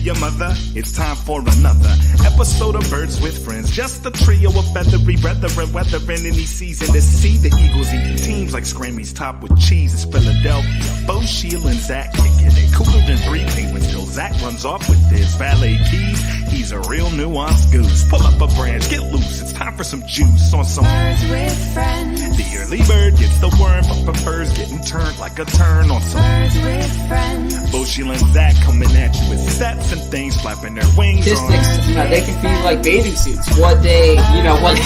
your mother? It's time for another episode of Birds with Friends. Just a trio of feathery brethren weathering any season to see the Eagles eating teams like Scrammy's top with cheese. It's Philadelphia. Bo, Sheil, and Zach kicking it cooler than 3 penguins till Zach runs off with his valet keys. He's a real nuanced goose. Pull up a branch, get loose. It's time for some juice on some Birds with Friends. The early bird gets the worm, but prefers getting turned like a turn on some Birds with Friends. Bo, Sheil, and Zach coming at you with sets and things flapping their wings on. They can be like bathing suits. What they, what...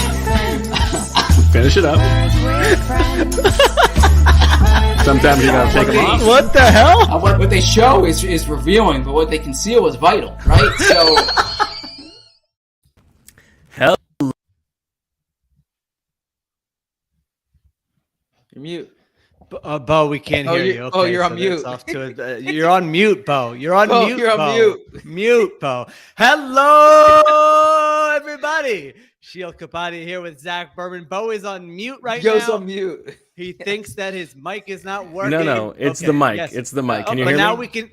Finish it up. Sometimes you gotta take them off. What the hell? What they show is revealing, but what they conceal is vital, right? So... Hell. You're mute. Bo, we can't hear you. Okay, you're on mute. You're on mute, Bo. You're on mute. You're on mute. Mute, Bo. Hello, everybody. Sheil Kapadi here with Zach Berman. Bo is on mute right now. Joe's on mute. He thinks that his mic is not working. No, it's the mic. Yes. It's the mic. Can you hear me?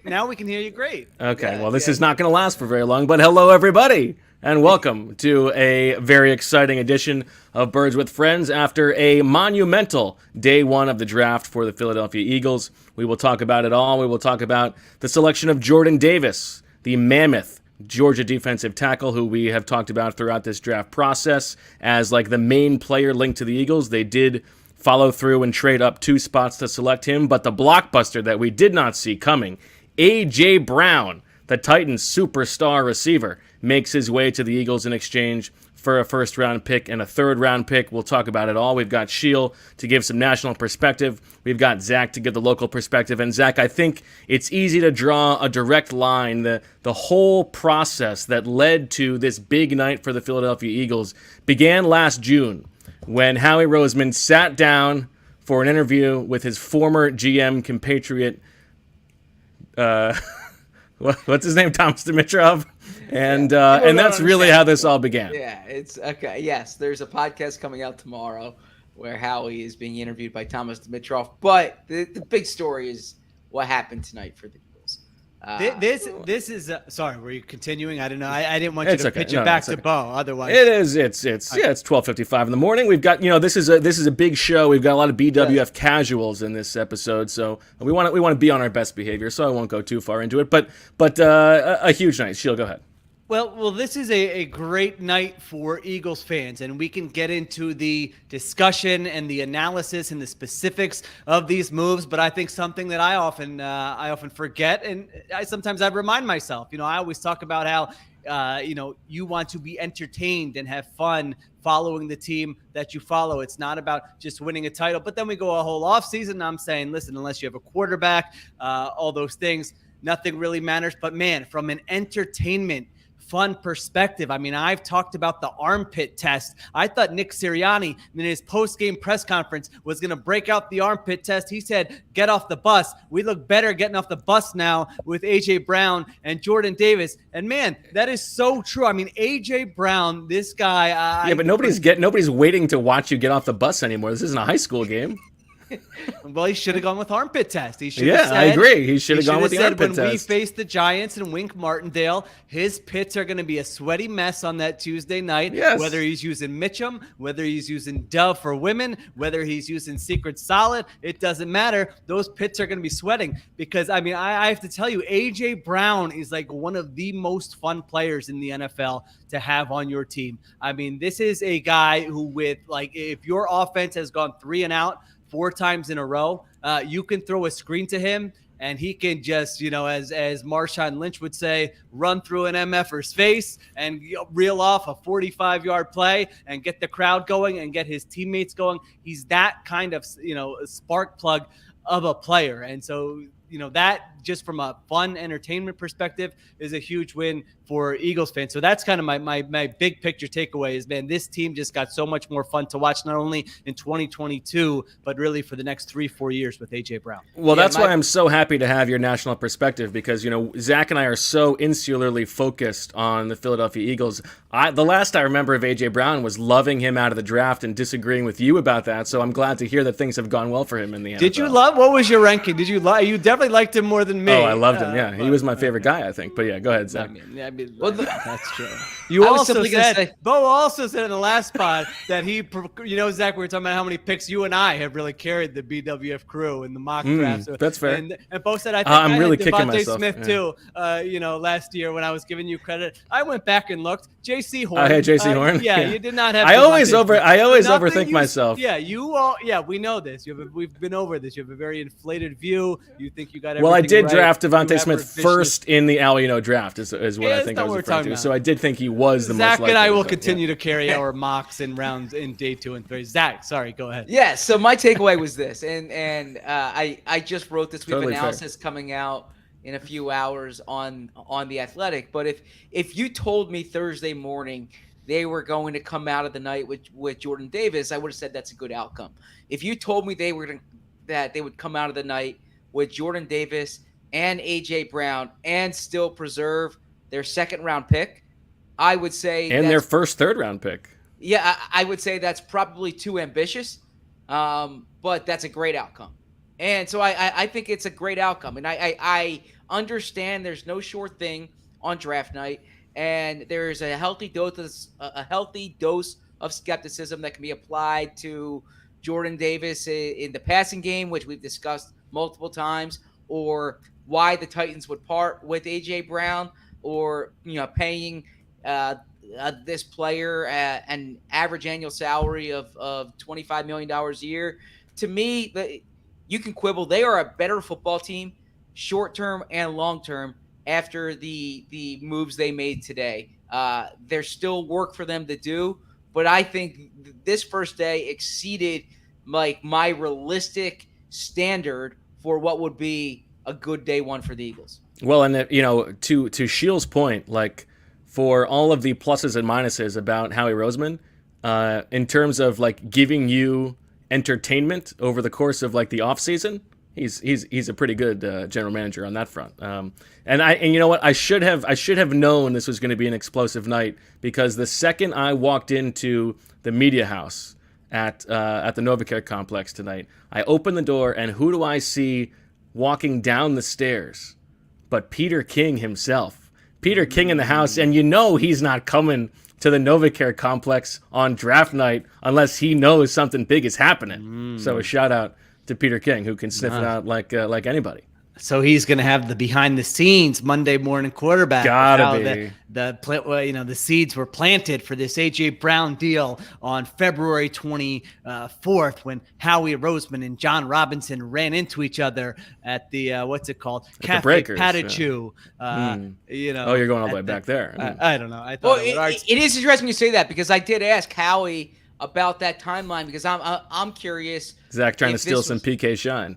Now we can hear you great. Okay, well, this is not going to last for very long, but hello, everybody, and welcome to a very exciting edition of Birds with Friends after a monumental day one of the draft for the Philadelphia Eagles. We will talk about it all. We will talk about the selection of Jordan Davis, the mammoth Georgia defensive tackle who we have talked about throughout this draft process as like the main player linked to the Eagles. They did follow through and trade up 2 spots to select him, but the blockbuster that we did not see coming, A.J. Brown, the Titans' superstar receiver, makes his way to the Eagles in exchange for a first-round pick and a third-round pick. We'll talk about it all. We've got Sheil to give some national perspective. We've got Zach to give the local perspective. And Zach, I think it's easy to draw a direct line. The whole process that led to this big night for the Philadelphia Eagles began last June when Howie Roseman sat down for an interview with his former GM compatriot, what's his name, Thomas Dimitrov, and that's really how this all began. Yeah, it's okay. Yes, there's a podcast coming out tomorrow where Howie is being interviewed by Thomas Dimitrov, but the big story is what happened tonight for the Eagles. This is sorry. Were you continuing? I don't know. I didn't want you to pitch it back to Bo. Otherwise, it is. It's 12:55 in the morning. We've got this is a big show. We've got a lot of BWF casuals in this episode, so we want to be on our best behavior. So I won't go too far into it. But a huge night. Sheil, go ahead. Well, this is a great night for Eagles fans, and we can get into the discussion and the analysis and the specifics of these moves. But I think something that I often forget, and sometimes I remind myself. I always talk about how you want to be entertained and have fun following the team that you follow. It's not about just winning a title. But then we go a whole offseason, and I'm saying, listen, unless you have a quarterback, all those things, nothing really matters. But man, from an entertainment fun perspective. I mean, I've talked about the armpit test. I thought Nick Sirianni in his post-game press conference was going to break out the armpit test. He said, get off the bus. We look better getting off the bus now with A.J. Brown and Jordan Davis. And man, that is so true. I mean, A.J. Brown, this guy. But nobody's waiting to watch you get off the bus anymore. This isn't a high school game. Well, he should have gone with armpit test. He should have said, I agree. He should have gone with the armpit test. When we face the Giants and Wink Martindale, his pits are going to be a sweaty mess on that Tuesday night. Yes. Whether he's using Mitchum, whether he's using Dove for women, whether he's using Secret Solid, it doesn't matter. Those pits are going to be sweating because, I mean, I have to tell you, A.J. Brown is like one of the most fun players in the NFL to have on your team. I mean, this is a guy who if your offense has gone 3 and out 4 times in a row, you can throw a screen to him and he can just, as Marshawn Lynch would say, run through an MFer's face and reel off a 45-yard play and get the crowd going and get his teammates going. He's that kind of, spark plug of a player. And so, that just from a fun entertainment perspective is a huge win for Eagles fans. So that's kind of my big picture takeaway is, man, this team just got so much more fun to watch, not only in 2022, but really for the next 3-4 years with A.J. Brown. Well, that's why I'm so happy to have your national perspective because, Zach and I are so insularly focused on the Philadelphia Eagles. The last I remember of A.J. Brown was loving him out of the draft and disagreeing with you about that. So I'm glad to hear that things have gone well for him in the NFL. Did you love What was your ranking? Did you like? You definitely liked him more than me. Oh, I loved him. Yeah, he was my favorite guy, I think. But yeah, go ahead, Zach. That's true. You also said Bo also said in the last pod that he, Zach, we were talking about how many picks you and I have really carried the BWF crew in the mock draft. So, that's fair. And Bo said I think I'm I really had kicking Devontae myself. Smith too. Last year when I was giving you credit, I went back and looked. J.C. Horn. Hey, J.C. Horn. Yeah, you did not have. I always Nothing overthink you, myself. Yeah, you all. Yeah, we know this. We've been over this. You have a very inflated view. You think you got everything. Well, I did right. draft Devontae Smith first in the Al Eno draft, is what I think I was referring to. So I did think he was the most likely. Zach and I will continue to carry our mocks in rounds in day 2 and 3. Zach, sorry, go ahead. Yeah. So my takeaway was this, and I just wrote this. We have analysis coming out in a few hours on The Athletic. But if you told me Thursday morning they were going to come out of the night with Jordan Davis, I would have said that's a good outcome. If you told me that they would come out of the night with Jordan Davis and A.J. Brown and still preserve their second-round pick, I would say and their first third-round pick. Yeah, I would say that's probably too ambitious, but that's a great outcome. And so I think it's a great outcome. And I understand there's no sure thing on draft night, and there's a healthy dose of skepticism that can be applied to Jordan Davis in the passing game, which we've discussed multiple times, or why the Titans would part with A.J. Brown, or paying this player an average annual salary of $25 million a year. To me, you can quibble. They are a better football team, short-term and long-term, after the moves they made today. There's still work for them to do, but I think this first day exceeded my realistic standard for what would be a good day one for the Eagles. Well, and to Sheil's point, for all of the pluses and minuses about Howie Roseman, in terms of giving you entertainment over the course of the off season, he's a pretty good general manager on that front. And you know what, I should have known this was going to be an explosive night, because the second I walked into the media house at the NovaCare complex tonight, I opened the door, and who do I see walking down the stairs but Peter King himself? Peter King in the house, and he's not coming to the NovaCare complex on draft night unless he knows something big is happening. So a shout out to Peter King, who can sniff it out like anybody. So he's going to have the behind the scenes Monday morning quarterback. Gotta be. The seeds were planted for this A.J. Brown deal on February 24th when Howie Roseman and John Robinson ran into each other at the what's it called? Cafe Patachu. Oh, you're going all the way back there. I don't know. I thought it is interesting you say that, because I did ask Howie about that timeline, because I'm curious. Zach trying to steal some PK shine.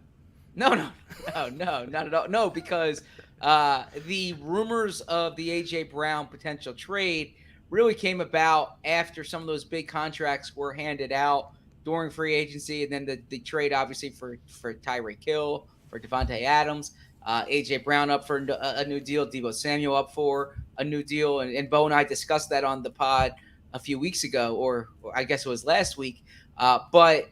No, not at all. No, because the rumors of the A.J. Brown potential trade really came about after some of those big contracts were handed out during free agency, and then the trade, obviously, for Tyreek Hill, for Devontae Adams, A.J. Brown up for a new deal, Deebo Samuel up for a new deal, and Bo and I discussed that on the pod a few weeks ago, or I guess it was last week. But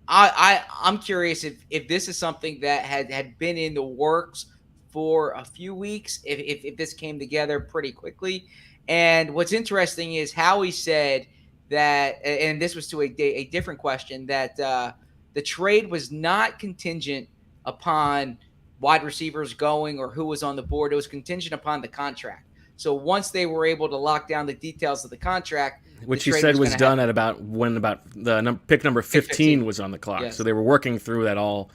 I'm curious if this is something that had been in the works for a few weeks, if this came together pretty quickly. And what's interesting is Howie said that, and this was to a different question, that the trade was not contingent upon wide receivers going or who was on the board. It was contingent upon the contract. So once they were able to lock down the details of the contract, which he said was done at about pick number 15 was on the clock. Yes. So they were working through that all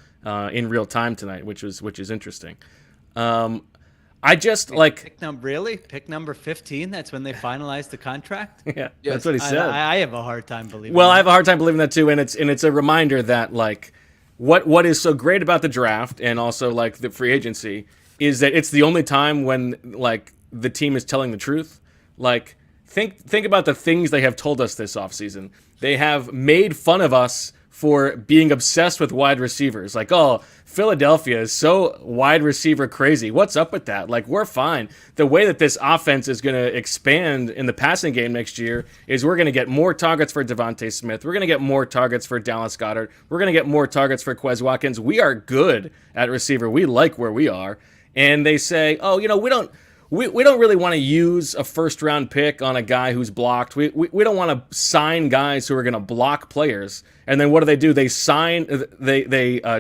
in real time tonight, which is interesting. I just pick number 15. That's when they finalized the contract. Yeah, yes. That's what he said. I have a hard time believing. Well, I have a hard time believing that too, and it's a reminder that what is so great about the draft and also the free agency is that it's the only time when the team is telling the truth. Think about the things they have told us this offseason. They have made fun of us for being obsessed with wide receivers. Like, oh, Philadelphia is so wide receiver crazy. What's up with that? Like, we're fine. The way that this offense is going to expand in the passing game next year is we're going to get more targets for Devontae Smith. We're going to get more targets for Dallas Goedert. We're going to get more targets for Quez Watkins. We are good at receiver. We like where we are. And they say, oh, you know, we don't really want to use a first-round pick on a guy who's blocked. We don't want to sign guys who are going to block players. And then what do? They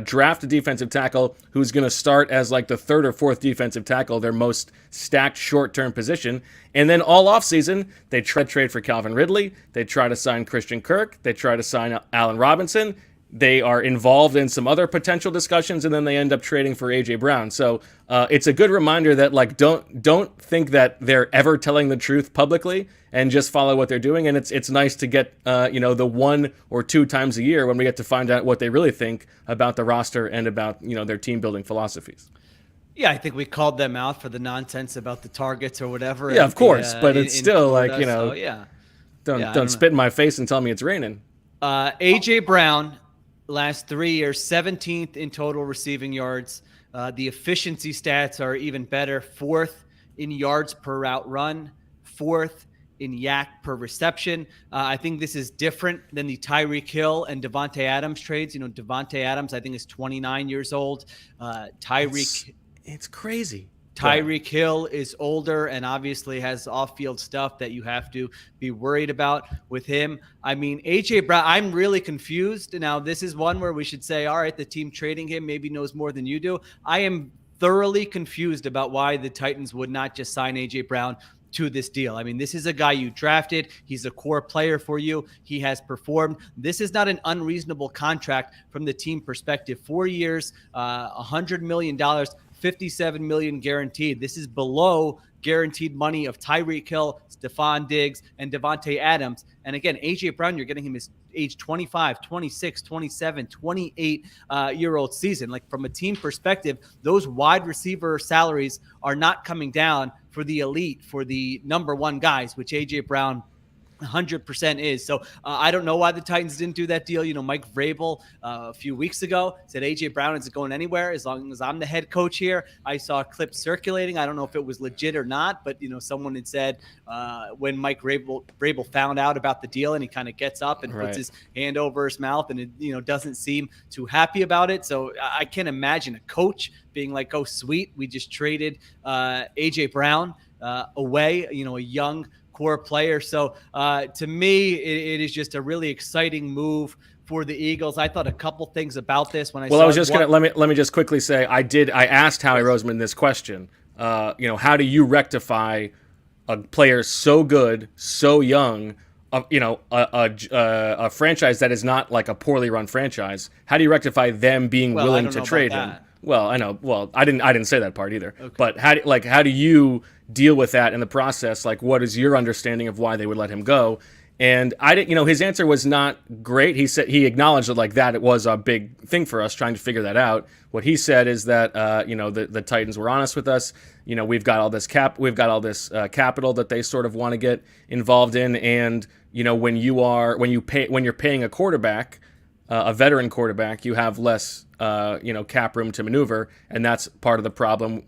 draft a defensive tackle who's going to start as like the third or fourth defensive tackle, their most stacked short-term position. And then all offseason, they try to trade for Calvin Ridley. They try to sign Christian Kirk. They try to sign Allen Robinson. They are involved in some other potential discussions, and then they end up trading for A.J. Brown. So it's a good reminder that, like, don't think that they're ever telling the truth publicly, and just follow what they're doing. And it's nice to get the 1 or 2 times a year when we get to find out what they really think about the roster and about their team building philosophies. Yeah, I think we called them out for the nonsense about the targets or whatever. Yeah, of course, but it's still Florida, like so, yeah. Don't spit in my face and tell me it's raining. A.J. Brown. Last 3 years, 17th in total receiving yards. The efficiency stats are even better. 4th in yards per route run. 4th in yak per reception. I think this is different than the Tyreek Hill and Devontae Adams trades. Devontae Adams, I think, is 29 years old. It's crazy. Tyreek Hill is older and obviously has off-field stuff that you have to be worried about with him. I mean, A.J. Brown, I'm really confused. Now, this is one where we should say, all right, the team trading him maybe knows more than you do. I am thoroughly confused about why the Titans would not just sign A.J. Brown to this deal. I mean, this is a guy you drafted. He's a core player for you. He has performed. This is not an unreasonable contract from the team perspective. 4 years, $100 million. $57 million guaranteed. This is below guaranteed money of Tyreek Hill, Stephon Diggs, and Devontae Adams. And again, A.J. Brown, you're getting him his age 25, 26, 27, 28-year-old season. Like, from a team perspective, those wide receiver salaries are not coming down for the elite, for the number one guys, which A.J. Brown 100% is. So I don't know why the Titans didn't do that deal. Mike Vrabel a few weeks ago said A.J. Brown isn't going anywhere as long as I'm the head coach here. I saw a clip circulating. I don't know if it was legit or not, but someone had said when Mike Vrabel found out about the deal, and he kind of gets up and puts his hand over his mouth, and it doesn't seem too happy about it. So I can't imagine a coach being like, "Oh, sweet, we just traded A.J. Brown away." A young core player. So to me, it is just a really exciting move for the Eagles. I thought a couple things about this when I saw. I was just gonna let me just quickly say I asked Howie Roseman this question. How do you rectify a player so good, so young, a franchise that is not like a poorly run franchise? How do you rectify them being willing to trade him? Well, I know. Well, I didn't say that part either. Okay. But how do you deal with that in the process? Like, what is your understanding of why they would let him go? And I didn't. His answer was not great. He acknowledged that it was a big thing for us trying to figure that out. What he said is that the Titans were honest with us. We've got all this capital that they sort of want to get involved in, and when you're paying a quarterback, a veteran quarterback, you have less cap room to maneuver, and that's part of the problem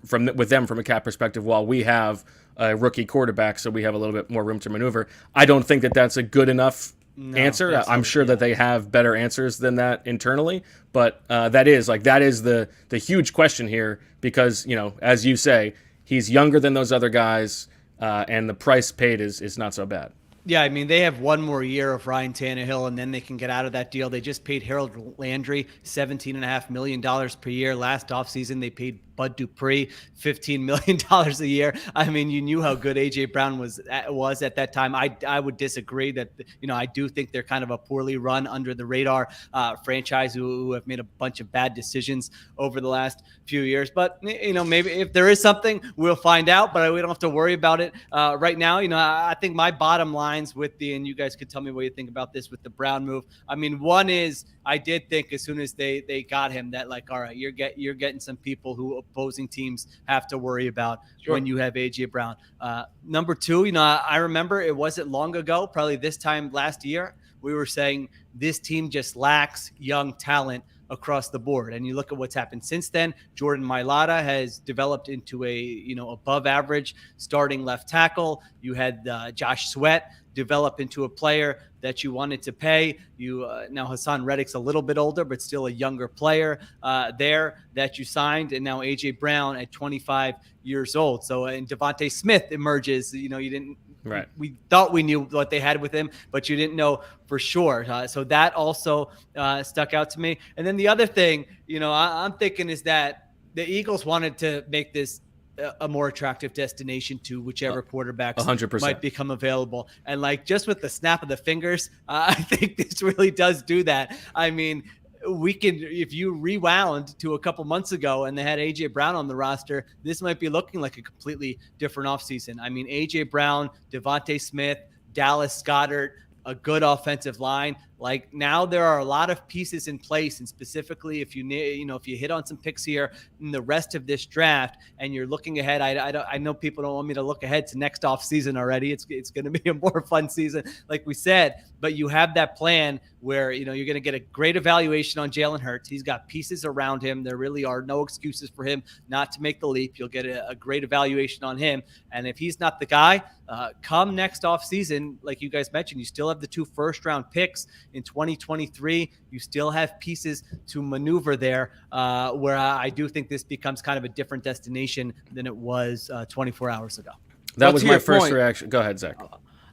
with them from a cap perspective, while we have a rookie quarterback, so we have a little bit more room to maneuver. I don't think that that's a good enough answer. I'm sure that they have better answers than that internally, but that is the huge question here, because as you say, he's younger than those other guys, and the price paid is not so bad. Yeah, I mean, they have one more year of Ryan Tannehill, and then they can get out of that deal. They just paid Harold Landry $17.5 million per year. Last offseason, they paid Bud Dupree $15 million a year. I mean, you knew how good A.J. Brown was at that time. I would disagree that, I do think they're kind of a poorly run, under the radar franchise who have made a bunch of bad decisions over the last few years. But, maybe if there is something, we'll find out, but we don't have to worry about it right now. I think my bottom lines with and you guys could tell me what you think about this with the Brown move. I mean, one is, I did think as soon as they got him that, like, all right, you're getting some people who opposing teams have to worry about when you have A.J. Brown. Number two, I remember it wasn't long ago, probably this time last year, we were saying this team just lacks young talent across the board. And you look at what's happened since then. Jordan Mailata has developed into a above average starting left tackle. You had Josh Sweat develop into a player that you wanted to pay. Now Hassan Reddick's a little bit older, but still a younger player there that you signed. And now A.J. Brown at 25 years old. So, and Devontae Smith emerges. You didn't. Right. We thought we knew what they had with him, but you didn't know for sure. So that also stuck out to me. And then the other thing, I'm thinking is that the Eagles wanted to make this a more attractive destination to whichever quarterbacks 100%. might become available. And just with the snap of the fingers, I think this really does do that. I mean, if you rewound to a couple months ago and they had A.J. Brown on the roster, this might be looking like a completely different offseason. I mean, A.J. Brown, Devontae Smith, Dallas Goedert, a good offensive line. Now there are a lot of pieces in place, and specifically if if you hit on some picks here in the rest of this draft and you're looking ahead, I know people don't want me to look ahead to next off season already. It's going to be a more fun season, like we said, but you have that plan where you're going to get a great evaluation on Jalen Hurts. He's got pieces around him. There really are no excuses for him not to make the leap. You'll get a great evaluation on him, and if he's not the guy, come next off season, like you guys mentioned, you still have the 2 first-round picks in 2023. You still have pieces to maneuver there, where I do think this becomes kind of a different destination than it was 24 hours ago. That was my first reaction. Go ahead, Zach.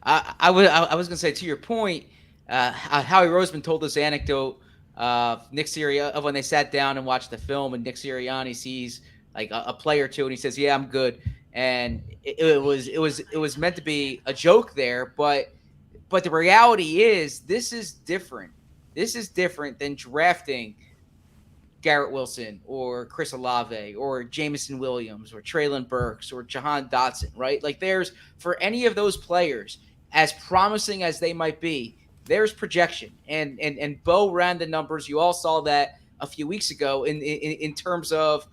I was going to say, to your point, Howie Roseman told this anecdote of Nick Sirianni, of when they sat down and watched the film, and Nick Sirianni sees a play or two, and he says, "Yeah, I'm good." And it was meant to be a joke there, but the reality is this is different. This is different than drafting Garrett Wilson or Chris Olave or Jameson Williams or Treylon Burks or Jahan Dotson, right? There's, for any of those players, as promising as they might be, there's projection. And Bo ran the numbers. You all saw that a few weeks ago in terms of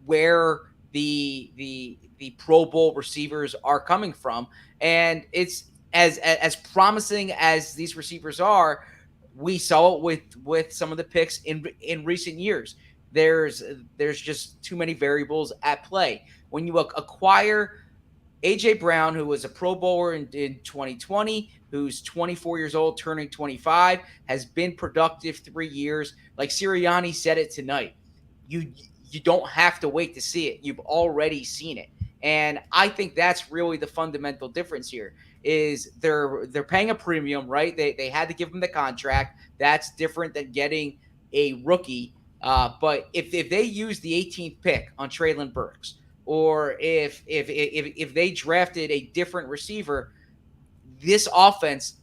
where the Pro Bowl receivers are coming from. And it's as promising as these receivers are, we saw it with some of the picks in recent years. There's just too many variables at play. When you acquire A.J. Brown, who was a Pro Bowler in 2020, who's 24 years old, turning 25, has been productive 3 years. Like Sirianni said it tonight, you don't have to wait to see it. You've already seen it. And I think that's really the fundamental difference here, is they're paying a premium, right? They had to give him the contract. That's different than getting a rookie. But if they use the 18th pick on Treylon Burks, or if they drafted a different receiver, this offense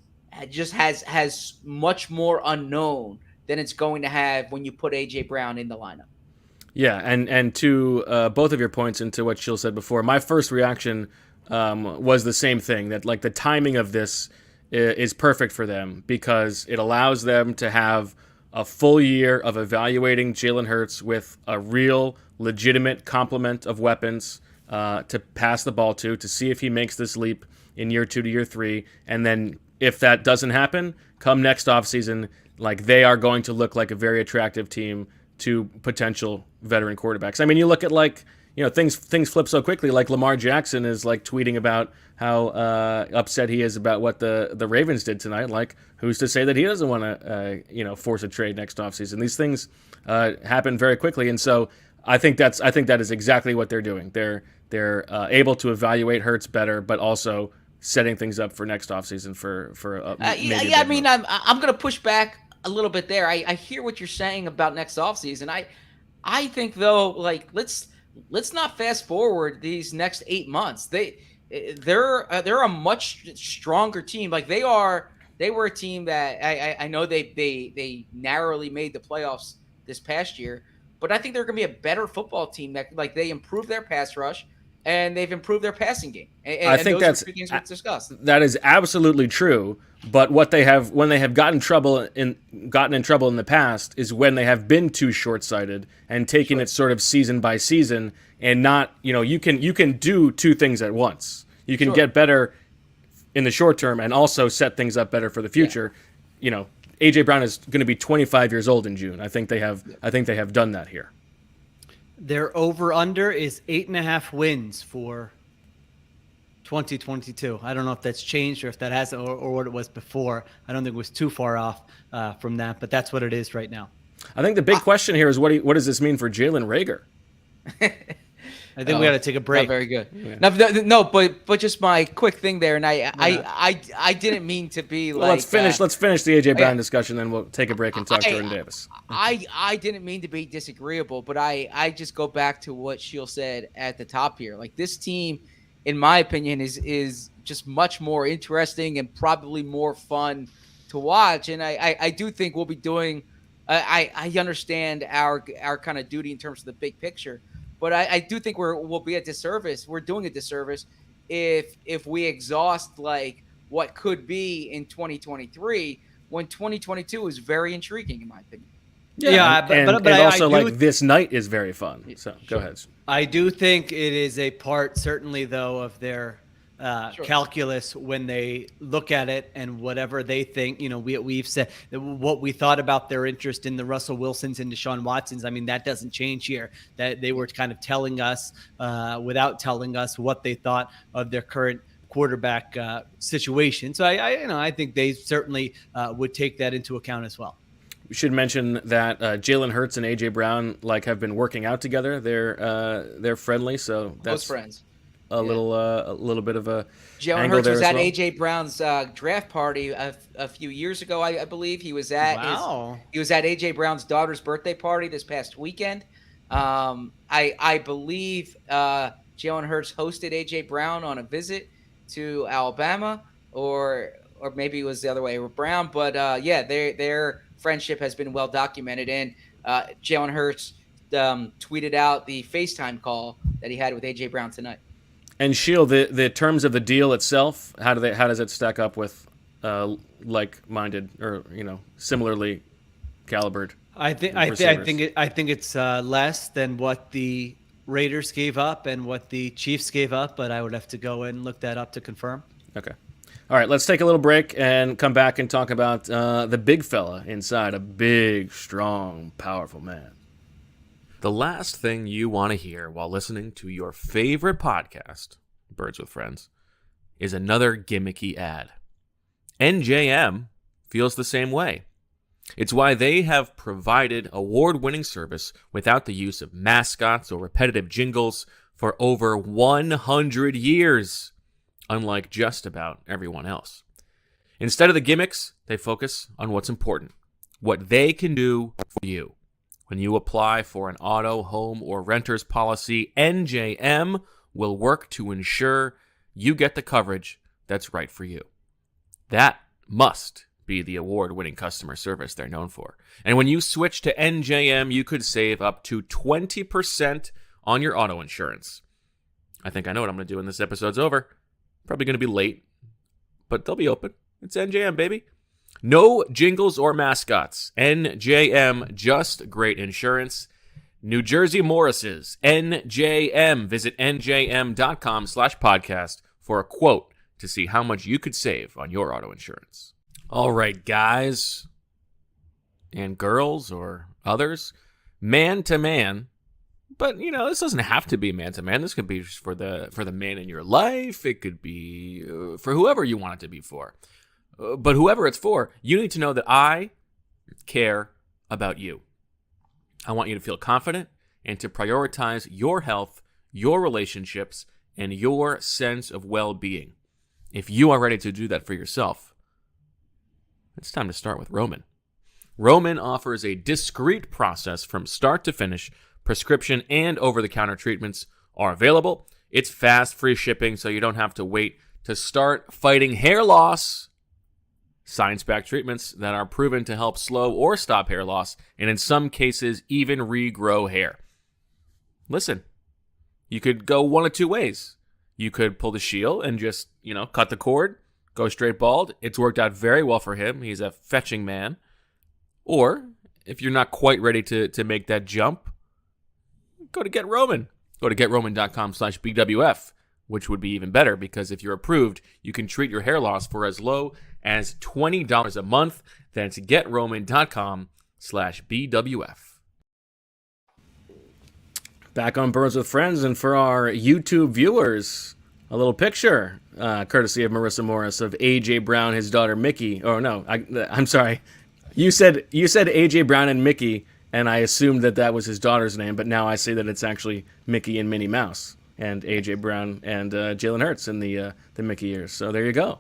just has much more unknown than it's going to have when you put A.J. Brown in the lineup. Yeah, and to both of your points and to what Sheil said before, my first reaction was the same thing, that the timing of this is perfect for them because it allows them to have a full year of evaluating Jalen Hurts with a real legitimate complement of weapons to pass the ball to see if he makes this leap in year 2 to year 3. And then if that doesn't happen, come next offseason, they are going to look like a very attractive team to potential veteran quarterbacks. I mean, you look at things flip so quickly. Lamar Jackson is tweeting about how upset he is about what the Ravens did tonight. Who's to say that he doesn't want to force a trade next offseason? These things happen very quickly, and so I think that is exactly what they're doing. They're able to evaluate Hurts better, but also setting things up for next offseason for I mean, I'm going to push back a little bit there. I hear what you're saying about next offseason. I think though, let's not fast forward these next 8 months. They're a much stronger team. They were a team that I know they narrowly made the playoffs this past year, but I think they're going to be a better football team that they improved their pass rush and they've improved their passing game. And I think those are two things we've discussed. That is absolutely true. But what they have, when they have gotten in trouble in the past, is when they have been too short-sighted and taken it sort of season by season, and not, you can do two things at once. You can get better in the short term and also set things up better for the future. AJ Brown is going to be 25 years old in June. I think they have done that here. Their over-under is 8.5 wins for 2022. I don't know if that's changed or if that hasn't, or what it was before. I don't think it was too far off from that, but that's what it is right now. I think the big question here is what does this mean for Jalen Reagor? I think we got to take a break. Not very good. Yeah. No, but just my quick thing there, and I didn't mean to be well, like. Let's finish the AJ Brown discussion, then we'll take a break and talk Jordan Davis. I didn't mean to be disagreeable, but I just go back to what Sheil said at the top here. Like, this team, in my opinion, is just much more interesting and probably more fun to watch. And I do think we'll be doing. I understand our kind of duty in terms of the big picture. But I do think we'll be a disservice. We're doing a disservice if we exhaust like what could be in 2023 when 2022 is very intriguing in my opinion. Yeah, but also like this night is very fun. So go ahead. I do think it is a part, certainly though, of their calculus when they look at it and whatever they think. We've said what we thought about their interest in the Russell Wilsons and Deshaun Watsons. I mean, that doesn't change here. That they were kind of telling us without telling us what they thought of their current quarterback situation. So I think they certainly would take that into account as well. We should mention that Jalen Hurts and AJ Brown have been working out together. They're friendly, so that's close friends. A little bit of a Jalen Hurts was at AJ Brown's draft party a few years ago, I believe. He was at AJ Brown's daughter's birthday party this past weekend. I believe Jalen Hurts hosted AJ Brown on a visit to Alabama, or maybe it was the other way with Brown. But their friendship has been well documented, and Jalen Hurts tweeted out the FaceTime call that he had with AJ Brown tonight. And Sheil, the terms of the deal itself, how does it stack up with like-minded or similarly calibered? I think it's less than what the Raiders gave up and what the Chiefs gave up, but I would have to go and look that up to confirm. Okay. All right, let's take a little break and come back and talk about the big fella inside, a big, strong, powerful man. The last thing you want to hear while listening to your favorite podcast, Birds with Friends, is another gimmicky ad. NJM feels the same way. It's why they have provided award-winning service without the use of mascots or repetitive jingles for over 100 years, unlike just about everyone else. Instead of the gimmicks, they focus on what's important, what they can do for you. When you apply for an auto, home, or renter's policy, NJM will work to ensure you get the coverage that's right for you. That must be the award-winning customer service they're known for. And when you switch to NJM, you could save up to 20% on your auto insurance. I think I know what I'm going to do when this episode's over. Probably going to be late, but they'll be open. It's NJM, baby. No jingles or mascots. NJM, just great insurance. New Jersey Morris's NJM. Visit njm.com/podcast for a quote to see how much you could save on your auto insurance. All right, guys and girls or others, man to man. But, this doesn't have to be man to man. This could be for the man in your life. It could be for whoever you want it to be for. But whoever it's for, you need to know that I care about you. I want you to feel confident and to prioritize your health, your relationships, and your sense of well-being. If you are ready to do that for yourself, it's time to start with Roman. Roman offers a discreet process from start to finish. Prescription and over-the-counter treatments are available. It's fast, free shipping, so you don't have to wait to start fighting hair loss. Science-backed treatments that are proven to help slow or stop hair loss, and in some cases, even regrow hair. Listen, you could go one of two ways. You could pull the Sheil and just, cut the cord, go straight bald. It's worked out very well for him. He's a fetching man. Or, if you're not quite ready to make that jump, go to Get Roman. Go to GetRoman.com/BWF. which would be even better because if you're approved, you can treat your hair loss for as low as $20 a month. That's GetRoman.com/BWF. Back on Birds with Friends, and for our YouTube viewers, a little picture, courtesy of Marissa Morris, of A.J. Brown, his daughter Mickey. Oh no, I'm sorry. You said A.J. Brown and Mickey, and I assumed that was his daughter's name, but now I see that it's actually Mickey and Minnie Mouse, and A.J. Brown and Jalen Hurts in the Mickey years. So there you go.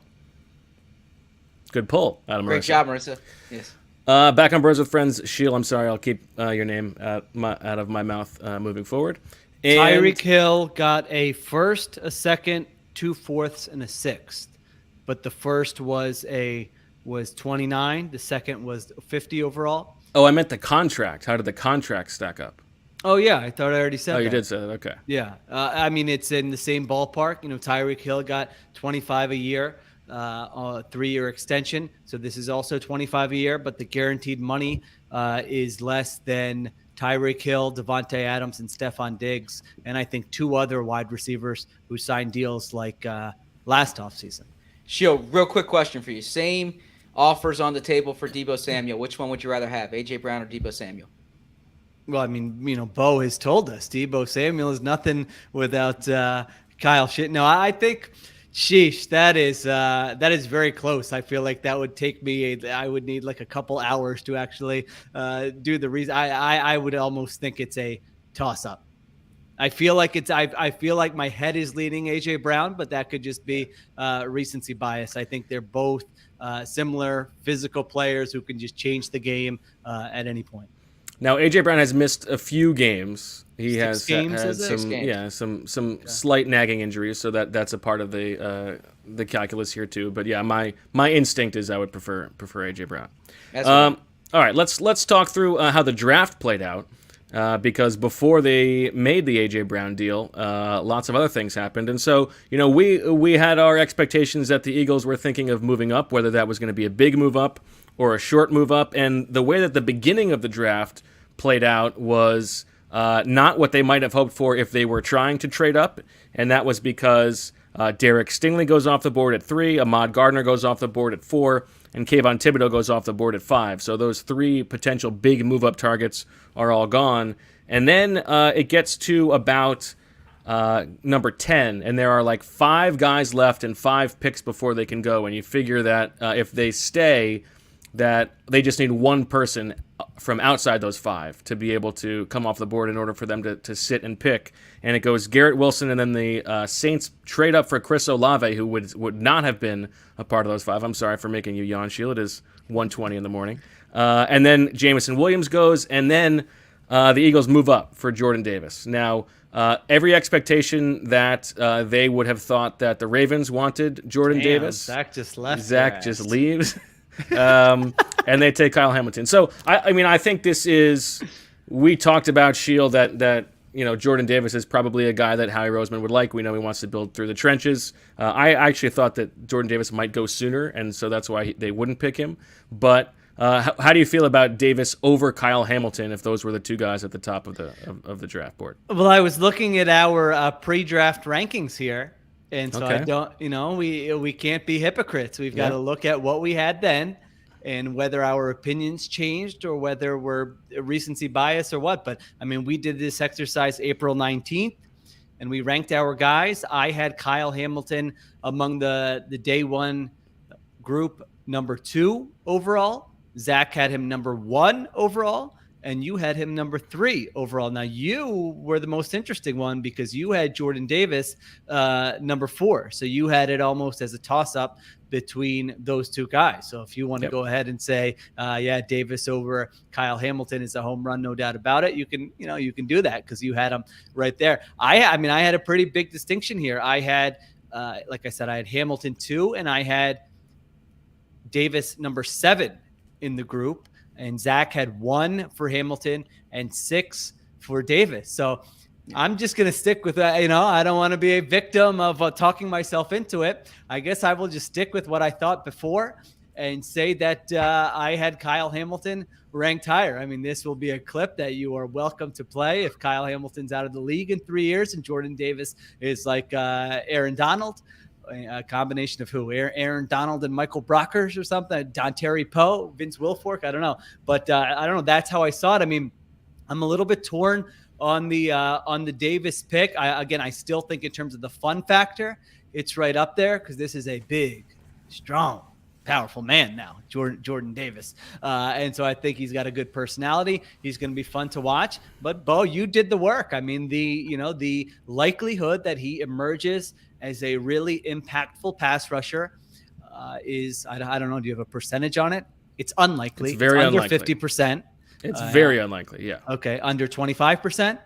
Good pull, Marissa. Great job, Marissa. Yes. Back on Birds with Friends, Sheil, I'm sorry, I'll keep your name out of my mouth moving forward. And Tyreek Hill got a first, a second, 2 fourths, and a sixth. But the first was 29, the second was 50 overall. Oh, I meant the contract. How did the contract stack up? Oh, yeah, I thought I already said that. Oh, you did say that, okay. Yeah, I mean, it's in the same ballpark. Tyreek Hill got 25 a year. A 3-year extension. So this is also 25 a year, but the guaranteed money is less than Tyreek Hill, Devontae Adams, and Stephon Diggs, and I think 2 other wide receivers who signed deals like last offseason. Sheil, real quick question for you. Same offers on the table for Deebo Samuel. Which one would you rather have, A.J. Brown or Deebo Samuel? Well, I mean, Bo has told us Deebo Samuel is nothing without Kyle Shit. No, I think... Sheesh, that is very close. I feel like that would take me. I would need like a couple hours to actually do the reason. I would almost think it's a toss up. I feel like I feel like my head is leaning AJ Brown, but that could just be recency bias. I think they're both similar physical players who can just change the game at any point. Now, A.J. Brown has missed a few games. He has games, had some slight nagging injuries, so that's a part of the calculus here too. But yeah, my instinct is I would prefer A.J. Brown. All right, let's talk through how the draft played out. Because before they made the A.J. Brown deal, lots of other things happened. And so, we had our expectations that the Eagles were thinking of moving up, whether that was going to be a big move up or a short move up. And the way that the beginning of the draft played out was not what they might have hoped for if they were trying to trade up. And that was because Derek Stingley goes off the board at 3, Ahmad Gardner goes off the board at 4, and Kayvon Thibodeau goes off the board at 5. So those 3 potential big move-up targets are all gone. And then it gets to about number 10, and there are like 5 guys left and 5 picks before they can go. And you figure that if they stay, that they just need one person from outside those 5 to be able to come off the board in order for them to sit and pick. And it goes Garrett Wilson, and then the Saints trade up for Chris Olave, who would not have been a part of those 5. I'm sorry for making you yawn, Sheil. It is 1:20 in the morning. And then Jameson Williams goes, and then the Eagles move up for Jordan Davis. Now, every expectation that they would have thought that the Ravens wanted Jordan Davis. Zach just left. Zach just leaves. And they take Kyle Hamilton. So, I think this is, we talked about Sheil that Jordan Davis is probably a guy that Howie Roseman would like. We know he wants to build through the trenches. I actually thought that Jordan Davis might go sooner, and so that's why they wouldn't pick him. But how do you feel about Davis over Kyle Hamilton if those were the 2 guys at the top of the draft board? Well, I was looking at our pre-draft rankings here. And so I don't, we can't be hypocrites. We've got to look at what we had then and whether our opinions changed or whether we're recency bias or what. But, we did this exercise April 19th, and we ranked our guys. I had Kyle Hamilton among the day 1 group number 2 overall. Zach had him number 1 overall. And you had him number 3 overall. Now, you were the most interesting one because you had Jordan Davis number 4. So you had it almost as a toss-up between those 2 guys. So if you want to go ahead and say, Davis over Kyle Hamilton is a home run, no doubt about it, you can do that because you had him right there. I had a pretty big distinction here. I had, like I said, I had Hamilton 2, and I had Davis number 7 in the group. And Zach had 1 for Hamilton and 6 for Davis. So I'm just going to stick with that. I don't want to be a victim of talking myself into it. I guess I will just stick with what I thought before. and say that I had Kyle Hamilton ranked higher. I mean, this will be a clip that you are welcome to play if Kyle Hamilton's out of the league in 3 years and Jordan Davis is like Aaron Donald. A combination of who? Aaron Donald and Michael Brockers or something? Don Terry Poe, Vince Wilfork? I don't know. But I don't know. That's how I saw it. I mean, I'm a little bit torn on the Davis pick. I still think in terms of the fun factor, it's right up there because this is a big, strong, powerful man now, Jordan Davis. And so I think he's got a good personality. He's going to be fun to watch. But Bo, you did the work. I mean, the likelihood that he emerges as a really impactful pass rusher is, I don't know, do you have a percentage on it? It's unlikely. It's very under unlikely. 50%. It's very unlikely, yeah. Okay, under 25%?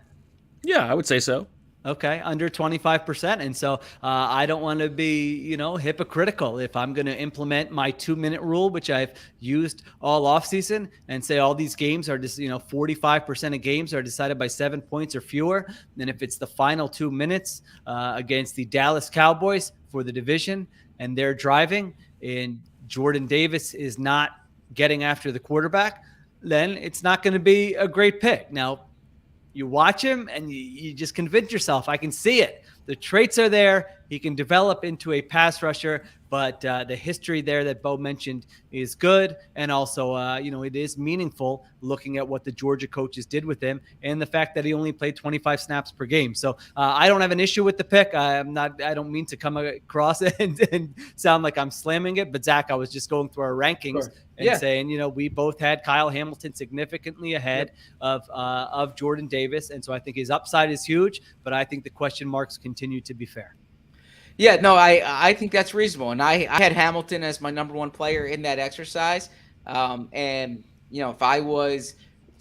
Yeah, I would say so. Okay, under 25%. And so I don't want to be, hypocritical if I'm going to implement my 2-minute rule, which I've used all offseason, and say all these games are just, 45% of games are decided by 7 points or fewer. Then if it's the final 2 minutes against the Dallas Cowboys for the division and they're driving and Jordan Davis is not getting after the quarterback, then it's not going to be a great pick. Now, you watch him and you just convince yourself, I can see it. The traits are there. He can develop into a pass rusher, but the history there that Bo mentioned is good. And also, it is meaningful looking at what the Georgia coaches did with him and the fact that he only played 25 snaps per game. So I don't have an issue with the pick. I don't mean to come across and sound like I'm slamming it, but Zach, I was just going through our rankings and saying, we both had Kyle Hamilton significantly ahead of Jordan Davis. And so I think his upside is huge, but I think the question marks continue to be fair. Yeah, no, I think that's reasonable. And I had Hamilton as my number one player in that exercise. And, if I was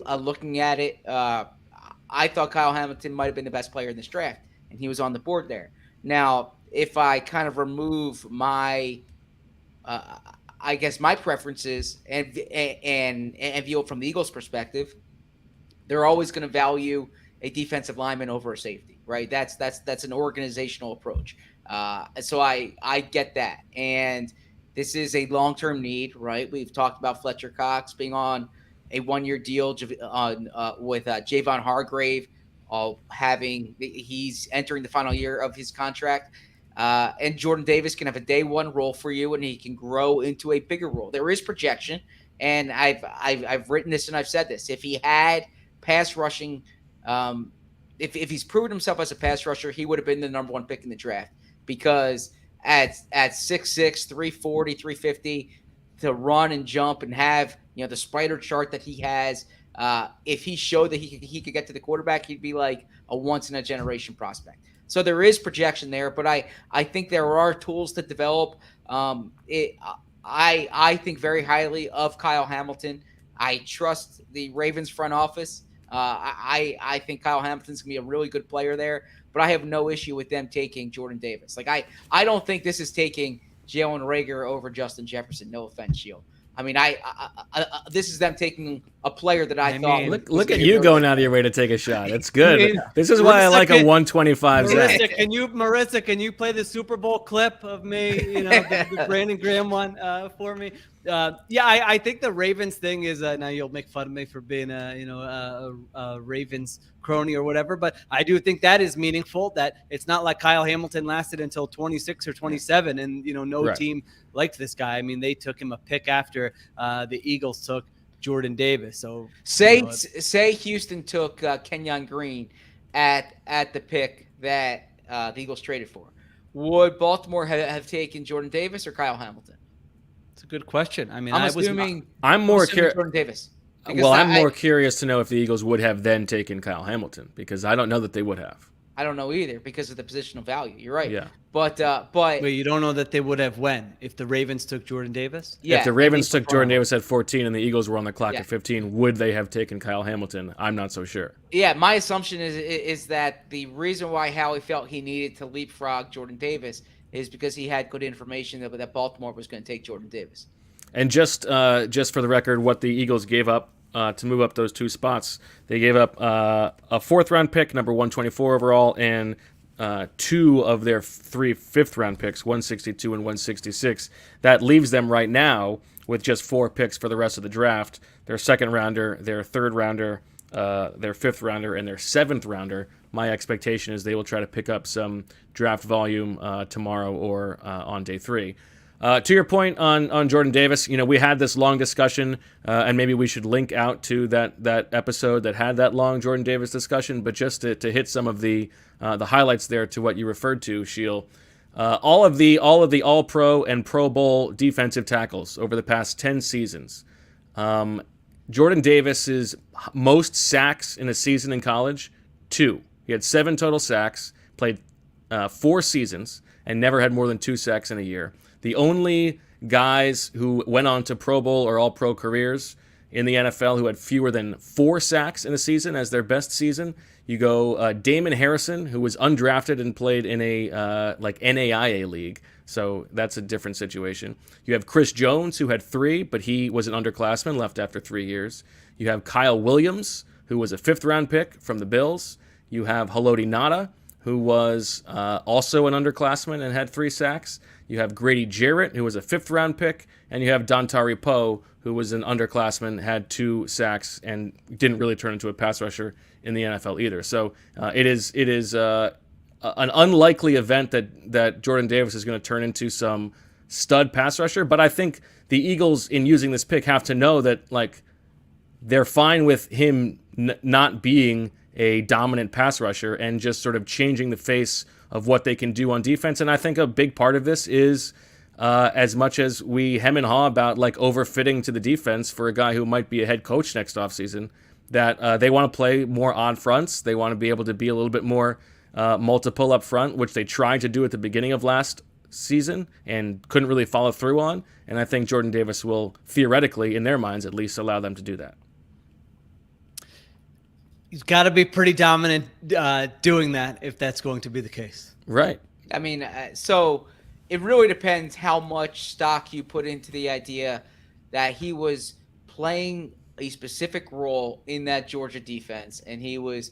looking at it, I thought Kyle Hamilton might have been the best player in this draft, and he was on the board there. Now, if I kind of remove my, I guess my preferences and view it from the Eagles' perspective, they're always going to value a defensive lineman over a safety, right? That's an organizational approach. So I get that. And this is a long-term need, right? We've talked about Fletcher Cox being on a 1-year deal with Javon Hargrave, he's entering the final year of his contract. And Jordan Davis can have a day one role for you, and he can grow into a bigger role. There is projection, and I've written this and I've said this. If he had pass rushing, if he's proven himself as a pass rusher, he would have been the number one pick in the draft, because at 6'6", 340, 350, to run and jump and have the spider chart that he has, if he showed that he could get to the quarterback, he'd be like a once in a generation prospect. So there is projection there, but I think there are tools to develop. I think very highly of Kyle Hamilton. I trust the Ravens front office. I think Kyle Hamilton's going to be a really good player there, but I have no issue with them taking Jordan Davis. Like I don't think this is taking Jalen Reagor over Justin Jefferson. No offense, Sheil. I mean, this is them taking a player that I thought. Look at you going out of your way to take a shot. It's good. This is why I like a 125. Marissa, can you play the Super Bowl clip of me? The Brandon Graham one for me. I think the Ravens thing is now you'll make fun of me for being a Ravens crony or whatever, but I do think that is meaningful. That it's not like Kyle Hamilton lasted until 26 or 27, and no team liked this guy. I mean, they took him a pick after the Eagles took Jordan Davis. So say Houston took Kenyon Green at the pick that the Eagles traded for. Would Baltimore have taken Jordan Davis or Kyle Hamilton? It's a good question. I mean, I'm more curious. Jordan Davis. Well, I'm more curious to know if the Eagles would have then taken Kyle Hamilton, because I don't know that they would have. I don't know either because of the positional value. You're right. Yeah. But wait, you don't know that they would have when? If the Ravens took Jordan Davis? Yeah. If the Ravens took Jordan Davis at 14 and the Eagles were on the clock at 15, would they have taken Kyle Hamilton? I'm not so sure. Yeah, my assumption is that the reason why Howie felt he needed to leapfrog Jordan Davis is because he had good information that Baltimore was going to take Jordan Davis. And just for the record, what the Eagles gave up to move up those two spots, they gave up a fourth-round pick, number 124 overall, and two of their 3 fifth-round picks, 162 and 166. That leaves them right now with just 4 picks for the rest of the draft. Their second rounder, their third rounder, their fifth rounder, and their seventh rounder. My expectation is they will try to pick up some draft volume tomorrow or on day 3. To your point on Jordan Davis, we had this long discussion, and maybe we should link out to that episode that had that long Jordan Davis discussion. But just to hit some of the highlights there to what you referred to, Sheil, all of the All-Pro and Pro Bowl defensive tackles over the past 10 seasons. Jordan Davis's most sacks in a season in college, 2. He had 7 total sacks, played 4 seasons, and never had more than 2 sacks in a year. The only guys who went on to Pro Bowl or All-Pro careers in the NFL who had fewer than 4 sacks in a season as their best season, you go Damon Harrison, who was undrafted and played in a NAIA league, so that's a different situation. You have Chris Jones, who had 3, but he was an underclassman, left after 3 years. You have Kyle Williams, who was a 5th-round pick from the Bills. You have Haloti Ngata, who was also an underclassman and had 3 sacks. You have Grady Jarrett, who was a 5th-round pick, and you have Dontari Poe, who was an underclassman, had 2 sacks, and didn't really turn into a pass rusher in the NFL either. So it is an unlikely event that Jordan Davis is going to turn into some stud pass rusher. But I think the Eagles, in using this pick, have to know that they're fine with him not being a dominant pass rusher and just sort of changing the face of what they can do on defense. And I think a big part of this is as much as we hem and haw about overfitting to the defense for a guy who might be a head coach next offseason, that they want to play more odd fronts. They want to be able to be a little bit more multiple up front, which they tried to do at the beginning of last season and couldn't really follow through on. And I think Jordan Davis will theoretically, in their minds at least, allow them to do that. He's got to be pretty dominant doing that if that's going to be the case. Right. I mean, so it really depends how much stock you put into the idea that he was playing a specific role in that Georgia defense, and he was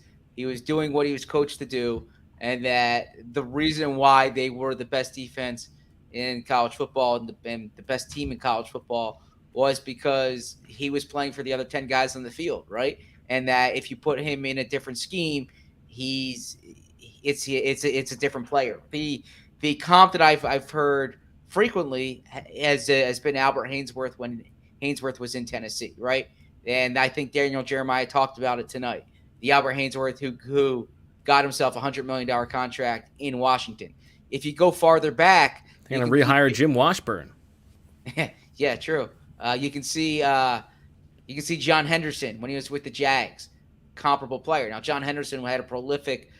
doing what he was coached to do, and that the reason why they were the best defense in college football and the best team in college football was because he was playing for the other 10 guys on the field, right? And that if you put him in a different scheme, it's a different player. The comp that I've heard frequently has been Albert Haynesworth when Haynesworth was in Tennessee, right? And I think Daniel Jeremiah talked about it tonight. The Albert Haynesworth who got himself a $100 million contract in Washington. If you go farther back, they're going to rehire Jim Washburn. Yeah, true. You can see John Henderson when he was with the Jags, comparable player. Now, John Henderson had a prolific,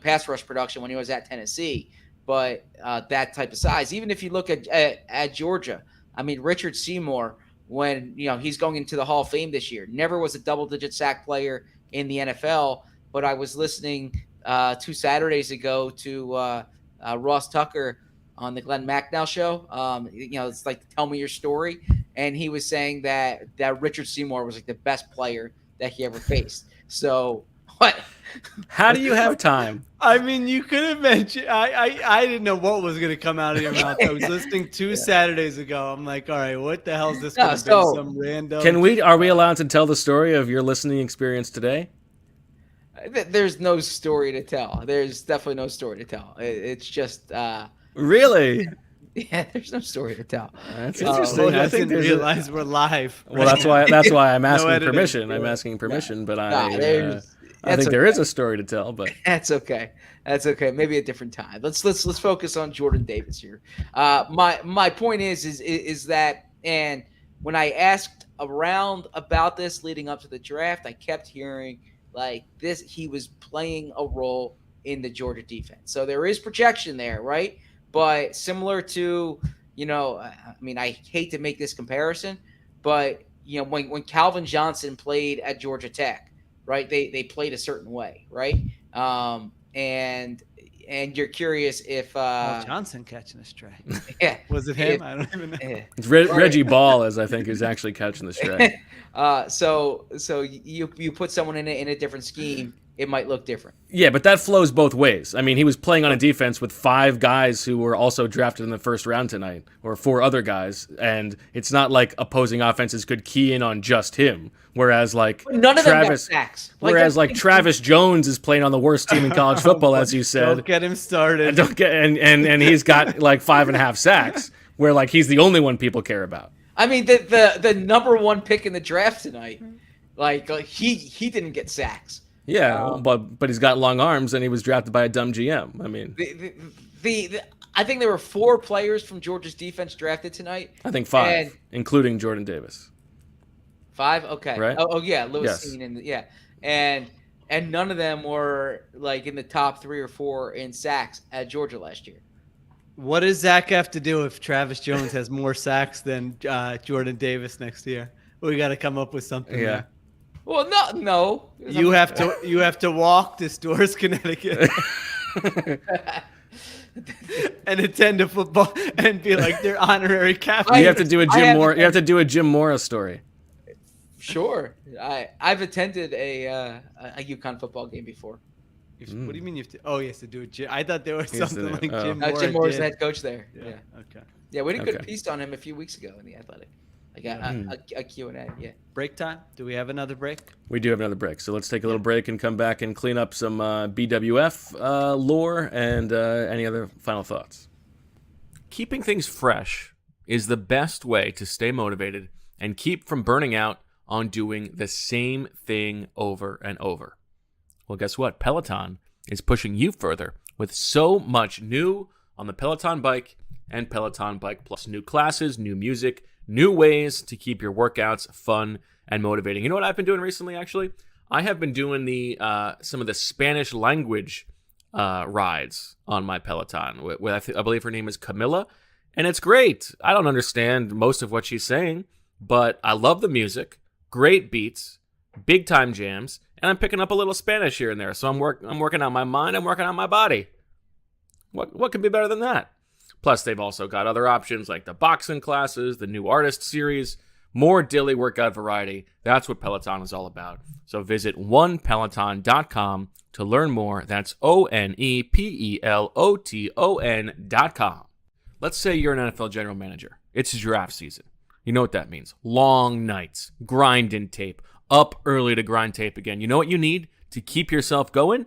pass rush production when he was at Tennessee, but that type of size. Even if you look at Georgia, I mean, Richard Seymour, when he's going into the Hall of Fame this year, never was a double-digit sack player in the NFL. But I was listening 2 Saturdays ago to Ross Tucker on the Glenn Macnow show. It's like Tell Me Your Story. And he was saying that Richard Seymour was the best player that he ever faced. So what? How do you have time? I mean, you could have mentioned. I didn't know what was going to come out of your mouth. I was listening 2 Saturdays ago. I'm like, all right, what the hell is this going to be? Some random. Are we allowed to tell the story of your listening experience today? There's no story to tell. There's definitely no story to tell. It's just. Really? Yeah, there's no story to tell. That's interesting. I didn't realize we're live. Well, that's why I'm asking permission. I'm asking permission, but I think there is a story to tell. But that's okay. That's okay. Maybe a different time. Let's focus on Jordan Davis here. My point is that, and when I asked around about this leading up to the draft, I kept hearing this. He was playing a role in the Georgia defense, so there is projection there, right? But similar to, I hate to make this comparison, but, when Calvin Johnson played at Georgia Tech, right, they played a certain way, right? And you're curious if Johnson catching a stray. Yeah. Was it him? I don't even know. It's Reggie Ball, as I think, is actually catching the stray. So you put someone in a different scheme, it might look different. Yeah, but that flows both ways. I mean, he was playing on a defense with 5 guys who were also drafted in the first round tonight, or 4 other guys, and it's not like opposing offenses could key in on just him. Whereas, like, But none of them got sacks. Whereas, like, Travis Jones is playing on the worst team in college football, as you said. Don't get him started. And he's got like 5.5 sacks, where like he's the only one people care about. I mean, the number 1 pick in the draft tonight, like he didn't get sacks. Yeah, but he's got long arms, and he was drafted by a dumb GM. I mean, I think there were 4 players from Georgia's defense drafted tonight. I think 5, including Jordan Davis. 5, okay. Right? Oh yeah, Lewis Yes. and yeah, and none of them were like in the top 3 or 4 in sacks at Georgia last year. What does Zach have to do if Travis Jones has more sacks than Jordan Davis next year? We got to come up with something. Yeah. there. Well, no. You have to walk to Stores, Connecticut, and attend a football and be like their honorary captain. You have to do a Jim Mora. You have to do a Jim Mora story. Sure, I've attended a UConn football game before. What do you mean you have to? Oh, he has to do it. I thought there was something like Jim Jim Mora Mora's did. the head coach there. Yeah. Okay. Yeah, we did a good Okay. piece on him a few weeks ago in the Athletic, like a Q&A. Yeah. Break time? Do we have another break? We do have another break, so let's take a little break and come back and clean up some BWF lore and any other final thoughts. Keeping things fresh is the best way to stay motivated and keep from burning out on doing the same thing over and over. Well, guess what? Peloton is pushing you further with so much new on the Peloton Bike and Peloton Bike Plus. New classes, new music, new ways to keep your workouts fun and motivating. You know what I've been doing recently, actually? I have been doing some of the Spanish language rides on my Peloton. I believe her name is Camilla, and it's great. I don't understand most of what she's saying, but I love the music, great beats, big time jams, and I'm picking up a little Spanish here and there. So I'm working on my mind, I'm working on my body. What could be better than that? Plus, they've also got other options like the boxing classes, the new artist series, more daily workout variety. That's what Peloton is all about. So visit onepeloton.com to learn more. That's ONEPELOTON.com. Let's say you're an NFL general manager. It's draft season. You know what that means. Long nights, grinding tape, up early to grind tape again. You know what you need to keep yourself going?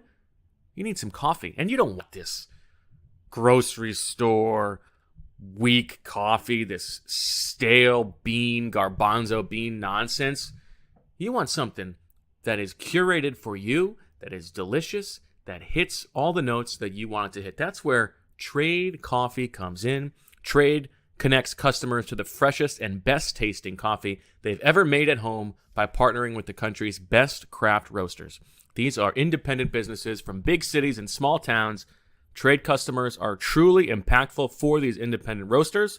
You need some coffee. And you don't want this grocery store weak coffee, this stale bean, garbanzo bean nonsense. You want something that is curated for you, that is delicious, that hits all the notes that you want it to hit. That's where Trade Coffee comes in. Trade connects customers to the freshest and best tasting coffee they've ever made at home by partnering with the country's best craft roasters. These are independent businesses from big cities and small towns. Trade customers are truly impactful for these independent roasters,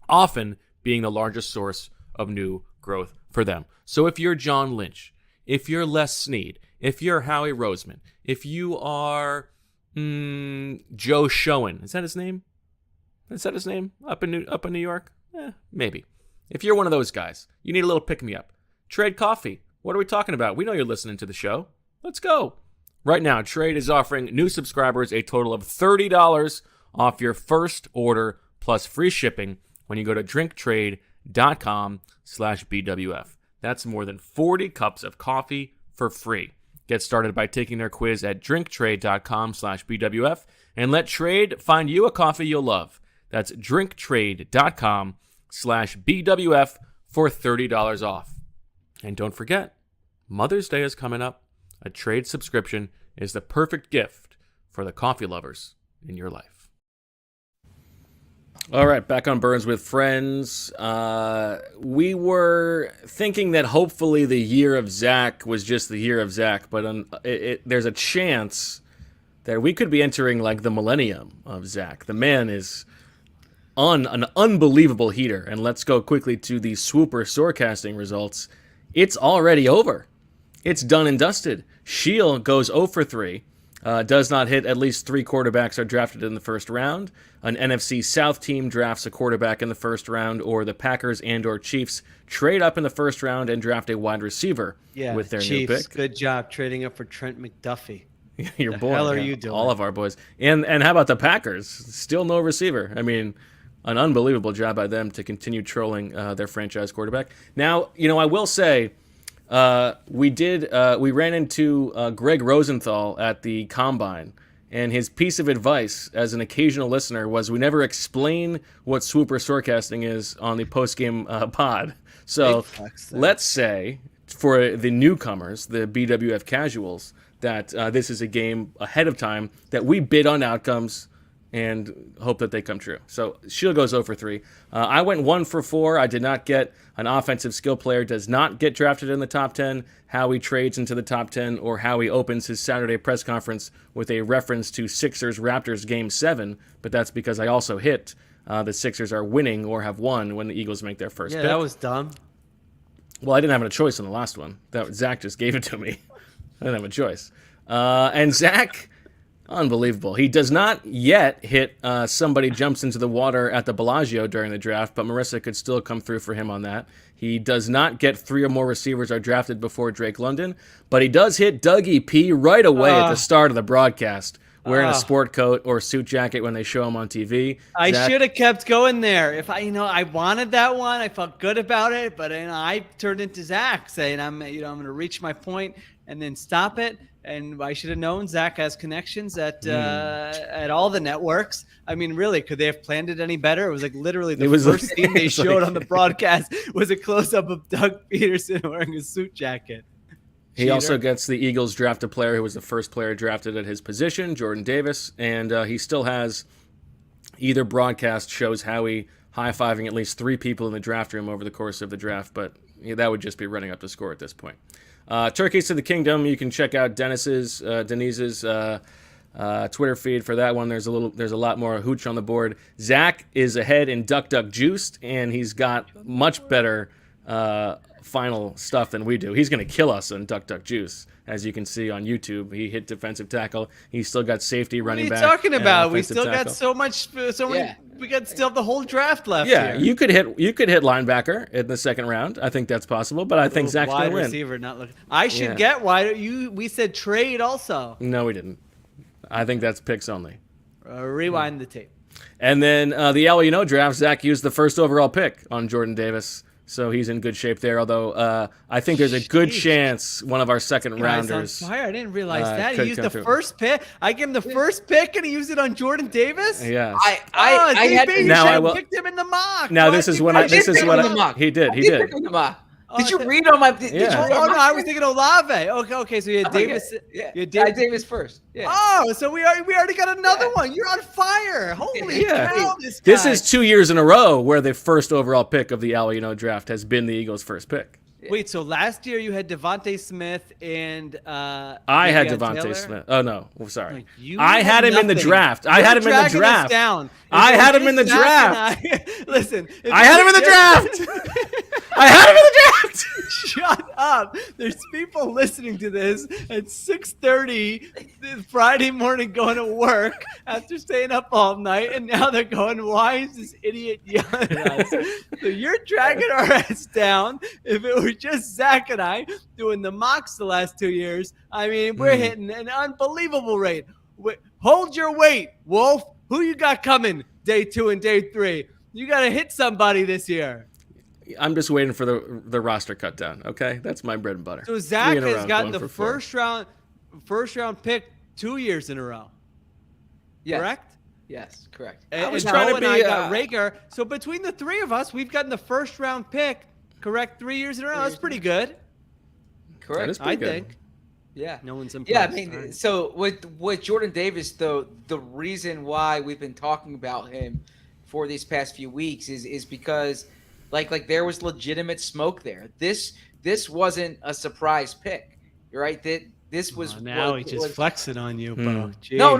often being the largest source of new growth for them. So if you're John Lynch, if you're Les Snead, if you're Howie Roseman, if you are Joe Schoen, is that his name? Is that his name up in New York? Maybe. If you're one of those guys, you need a little pick-me-up. Trade Coffee. What are we talking about? We know you're listening to the show. Let's go. Right now, Trade is offering new subscribers a total of $30 off your first order plus free shipping when you go to drinktrade.com/BWF. That's more than 40 cups of coffee for free. Get started by taking their quiz at drinktrade.com/BWF and let Trade find you a coffee you'll love. That's drinktrade.com/BWF for $30 off. And don't forget, Mother's Day is coming up. A Trade subscription is the perfect gift for the coffee lovers in your life. All right, back on Burns with Friends. We were thinking that hopefully the year of Zach was just the year of Zach, but there's a chance that we could be entering like the millennium of Zach. The man is on an unbelievable heater. And let's go quickly to the Swooper Sorecasting results. It's already over. It's done and dusted. Sheil goes 0 for 3. does not hit at least 3 quarterbacks are drafted in the first round. An NFC South team drafts a quarterback in the first round, or the Packers and or Chiefs trade up in the first round and draft a wide receiver with their Chiefs, new pick. Good job trading up for Trent McDuffie. Your the boy. hell are you doing? All of our boys. And how about the Packers? Still no receiver. I mean, an unbelievable job by them to continue trolling their franchise quarterback. Now, I will say, we ran into Greg Rosenthal at the Combine, and his piece of advice as an occasional listener was we never explain what swooper forecasting is on the post-game pod. So let's say for the newcomers, the BWF casuals, that this is a game ahead of time that we bid on outcomes and hope that they come true. So Sheil goes 0 for 3. I went 1 for 4. I did not get an offensive skill player, does not get drafted in the top 10, Howie trades into the top 10, or Howie opens his Saturday press conference with a reference to Sixers-Raptors Game 7, but that's because I also hit the Sixers are winning or have won when the Eagles make their first pick. That was dumb. Well, I didn't have a choice in the last one. Zach just gave it to me. I didn't have a choice. And Zach... unbelievable. He does not yet hit somebody jumps into the water at the Bellagio during the draft, but Marissa could still come through for him on that. He does not get 3 or more receivers are drafted before Drake London, but he does hit Dougie P right away at the start of the broadcast, wearing a sport coat or suit jacket when they show him on TV. I should have kept going there. If I wanted that one, I felt good about it, but I turned into Zach saying I'm going to reach my point and then stop it. And I should have known Zach has connections at all the networks. I mean, really, could they have planned it any better? It was like literally the first thing they showed on the broadcast was a close-up of Doug Peterson wearing a suit jacket. He also gets the Eagles draft a player who was the first player drafted at his position, Jordan Davis, and he still has either broadcast shows Howie high-fiving at least 3 people in the draft room over the course of the draft, but that would just be running up the score at this point. Turkeys to the Kingdom. You can check out Denise's Twitter feed for that one. There's a lot more hooch on the board. Zach is ahead in Duck Duck Juiced, and he's got much better final stuff than we do. He's going to kill us on Duck Duck Juice, as you can see on YouTube. He hit defensive tackle. He's still got safety, running back. What are you talking about? We still tackle. got so many. We got still the whole draft left. Yeah, here. you could hit linebacker in the second round. I think that's possible, but I think Zach's going to win. Receiver, not looking. I should get wide. We said trade also. No, we didn't. I think that's picks only. Rewind the tape. And then the LU draft, Zach used the first overall pick on Jordan Davis. So he's in good shape there, although I think there's a good chance one of our second rounders. On fire. I didn't realize that. He used the first pick. I gave him the first pick and he used it on Jordan Davis? Yeah. I picked him in the mock. Now this is what he did. He did. Did you read on my? I was thinking Olave. Okay. So you had Davis. You had Davis first. Yeah. Oh, so we already got another one. You're on fire. Holy cow! This is 2 years in a row where the first overall pick of the draft has been the Eagles' first pick. Wait, so last year you had Devontae Smith and I had Devontae Smith. Oh no, sorry. I had him in the draft. I had him in the draft. I had him in the draft. Listen, I had him in the draft. I had him in the draft. Shut up. There's people listening to this at 6:30 Friday morning going to work after staying up all night, and now they're going, why is this idiot yelling at us? So you're dragging our ass down. If it were just Zach and I doing the mocks the last 2 years, I mean, we're hitting an unbelievable rate. Hold your weight, Wolf. Who you got coming day 2 and day 3? You got to hit somebody this year. I'm just waiting for the roster cut down. Okay, that's my bread and butter. So Zach has gotten the first round pick 2 years in a row. Yes. Correct? Yes, correct. I was trying to be. I got Rager. So between the 3 of us, we've gotten the first round pick. Correct, 3 years in a row. That's pretty good. Correct. That is pretty good. think. Yeah. No one's impressed. Yeah, I mean, so with Jordan Davis, though, the reason why we've been talking about him for these past few weeks is because like there was legitimate smoke there. This wasn't a surprise pick, right? this was now he's just flexing on you, bro. No.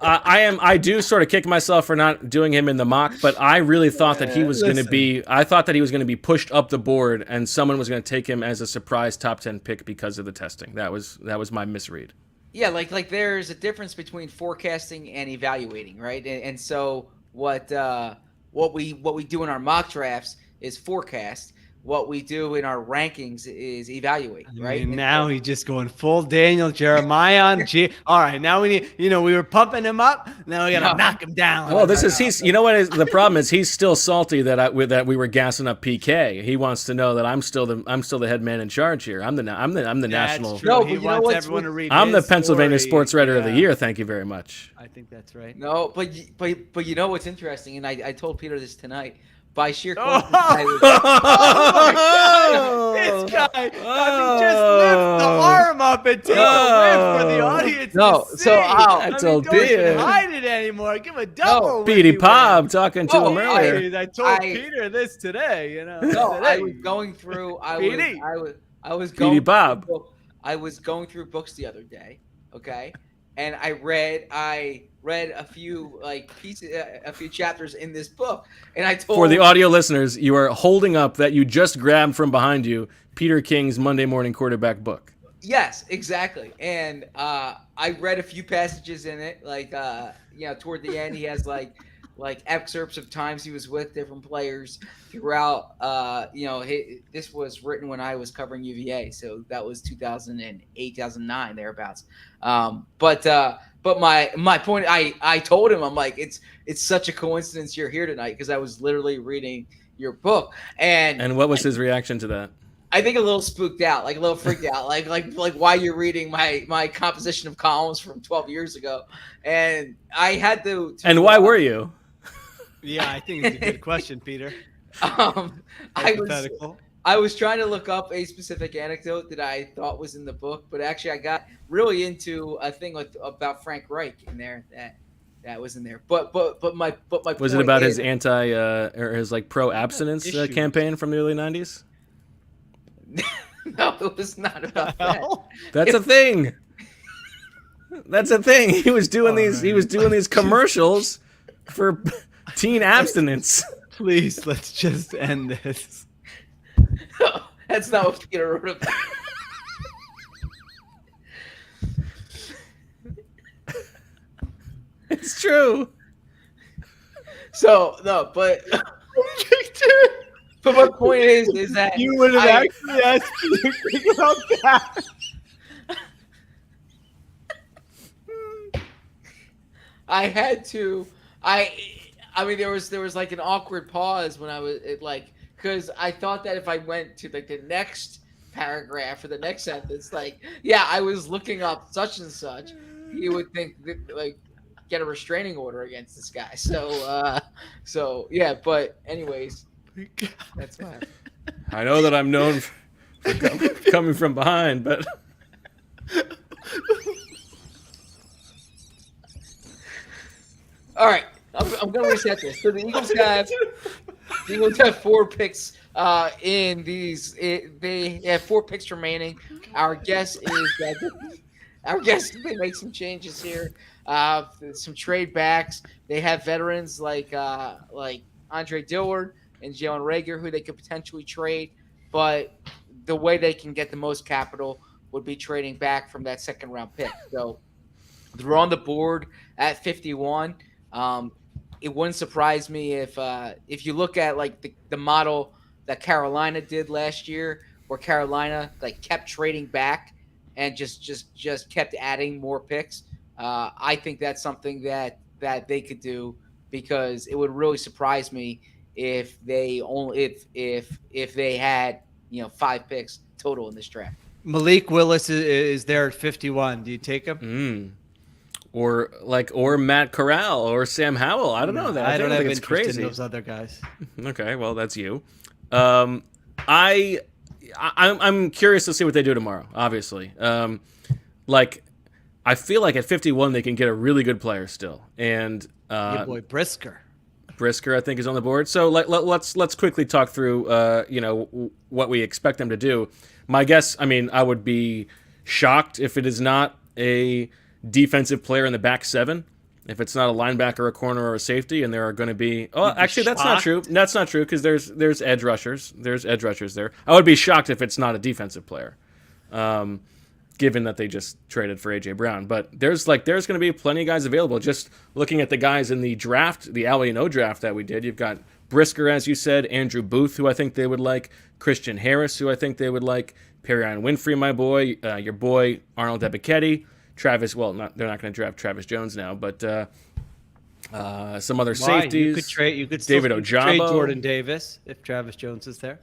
I do sort of kick myself for not doing him in the mock, but I really thought that he was going to be. I thought that he was going to be pushed up the board, and someone was going to take him as a surprise top 10 pick because of the testing. That was my misread. Yeah, like there's a difference between forecasting and evaluating, right? And so what we do in our mock drafts is forecast. What we do in our rankings is evaluate, right? Now he's just going full Daniel Jeremiah on G. All right, now we need, we were pumping him up. Now we got to knock him down. Well, he's. You know what the problem is? He's still salty that we were gassing up PK. He wants to know that I'm still the head man in charge here. I'm the national. True. No, he wants everyone to read. I'm the Pennsylvania Sports Writer of the Year. Thank you very much. I think that's right. No, but you know what's interesting, and I told Peter this tonight. By sheer coincidence, this guy! I mean, just lift the arm up and take a whiff for the audience. No, to see. so don't even hide it anymore. Give a double. Petey Pop talking to him earlier. I told Peter this today. No, I was going through. I was going. Petey Bob. I was going through books the other day. Okay, and I read a few a few chapters in this book, and I told. For the audio listeners, you are holding up that you just grabbed from behind you Peter King's Monday Morning Quarterback book. Yes, exactly. And I read a few passages in it, toward the end he has like excerpts of times he was with different players throughout. This was written when I was covering UVA, so that was 2008, 2009 thereabouts. But my point, I told him, I'm like, it's such a coincidence you're here tonight because I was literally reading your book. And what was his reaction to that? I think a little spooked out, like a little freaked out, like why you're reading my composition of columns from 12 years ago. And I had to and why were you? Yeah, I think it's a good question, Peter. I was trying to look up a specific anecdote that I thought was in the book, but actually I got really into a thing about Frank Reich in there that was in there. But my was it about his anti or his pro abstinence campaign from the early 90s? No, it was not about that. That's a thing. That's a thing. He was doing these commercials for teen abstinence. Please, let's just end this. No, that's not what Peter wrote about. It's true. So no, but my point is that you would have actually asked me to think about that. I had to. I mean, there was like an awkward pause when I was because I thought that if I went to the next paragraph or the next sentence, I was looking up such and such, he would think that, get a restraining order against this guy. So yeah. But anyways, that's fine. I know that I'm known for coming from behind, but. All right, I'm going to reset this. So the Eagles have 4 picks in these. They have 4 picks remaining. Our guess is that they make some changes here, some trade backs. They have veterans like Andre Dillard and Jalen Reagor who they could potentially trade, but the way they can get the most capital would be trading back from that second round pick. So they're on the board at 51. It wouldn't surprise me if you look at the model that Carolina did last year, where Carolina kept trading back and just kept adding more picks. I think that's something that they could do, because it would really surprise me if they had 5 picks total in this draft. Malik Willis is there at 51. Do you take him? Or Matt Corral or Sam Howell. I don't know that. I don't think it's crazy. In those other guys. Okay, well that's you. I'm curious to see what they do tomorrow. Obviously, I feel like at 51 they can get a really good player still, and your boy Brisker. Brisker, I think, is on the board. So let's quickly talk through, what we expect them to do. My guess, I mean, I would be shocked if it is not a defensive player in the back seven. If it's not a linebacker, a corner, or a safety, and there are going to be... Oh, actually, that's not true. That's not true, because there's edge rushers. There's edge rushers there. I would be shocked if it's not a defensive player, given that they just traded for A.J. Brown. But there's going to be plenty of guys available. Just looking at the guys in the draft, the Alley draft that we did, you've got Brisker, as you said, Andrew Booth, who I think they would like, Christian Harris, who I think they would like, Perrion Winfrey, my boy, your boy Arnold Ebiketie, Travis, they're not going to draft Travis Jones now, but some other safeties. You could David trade Ojabo. Jordan Davis if Travis Jones is there.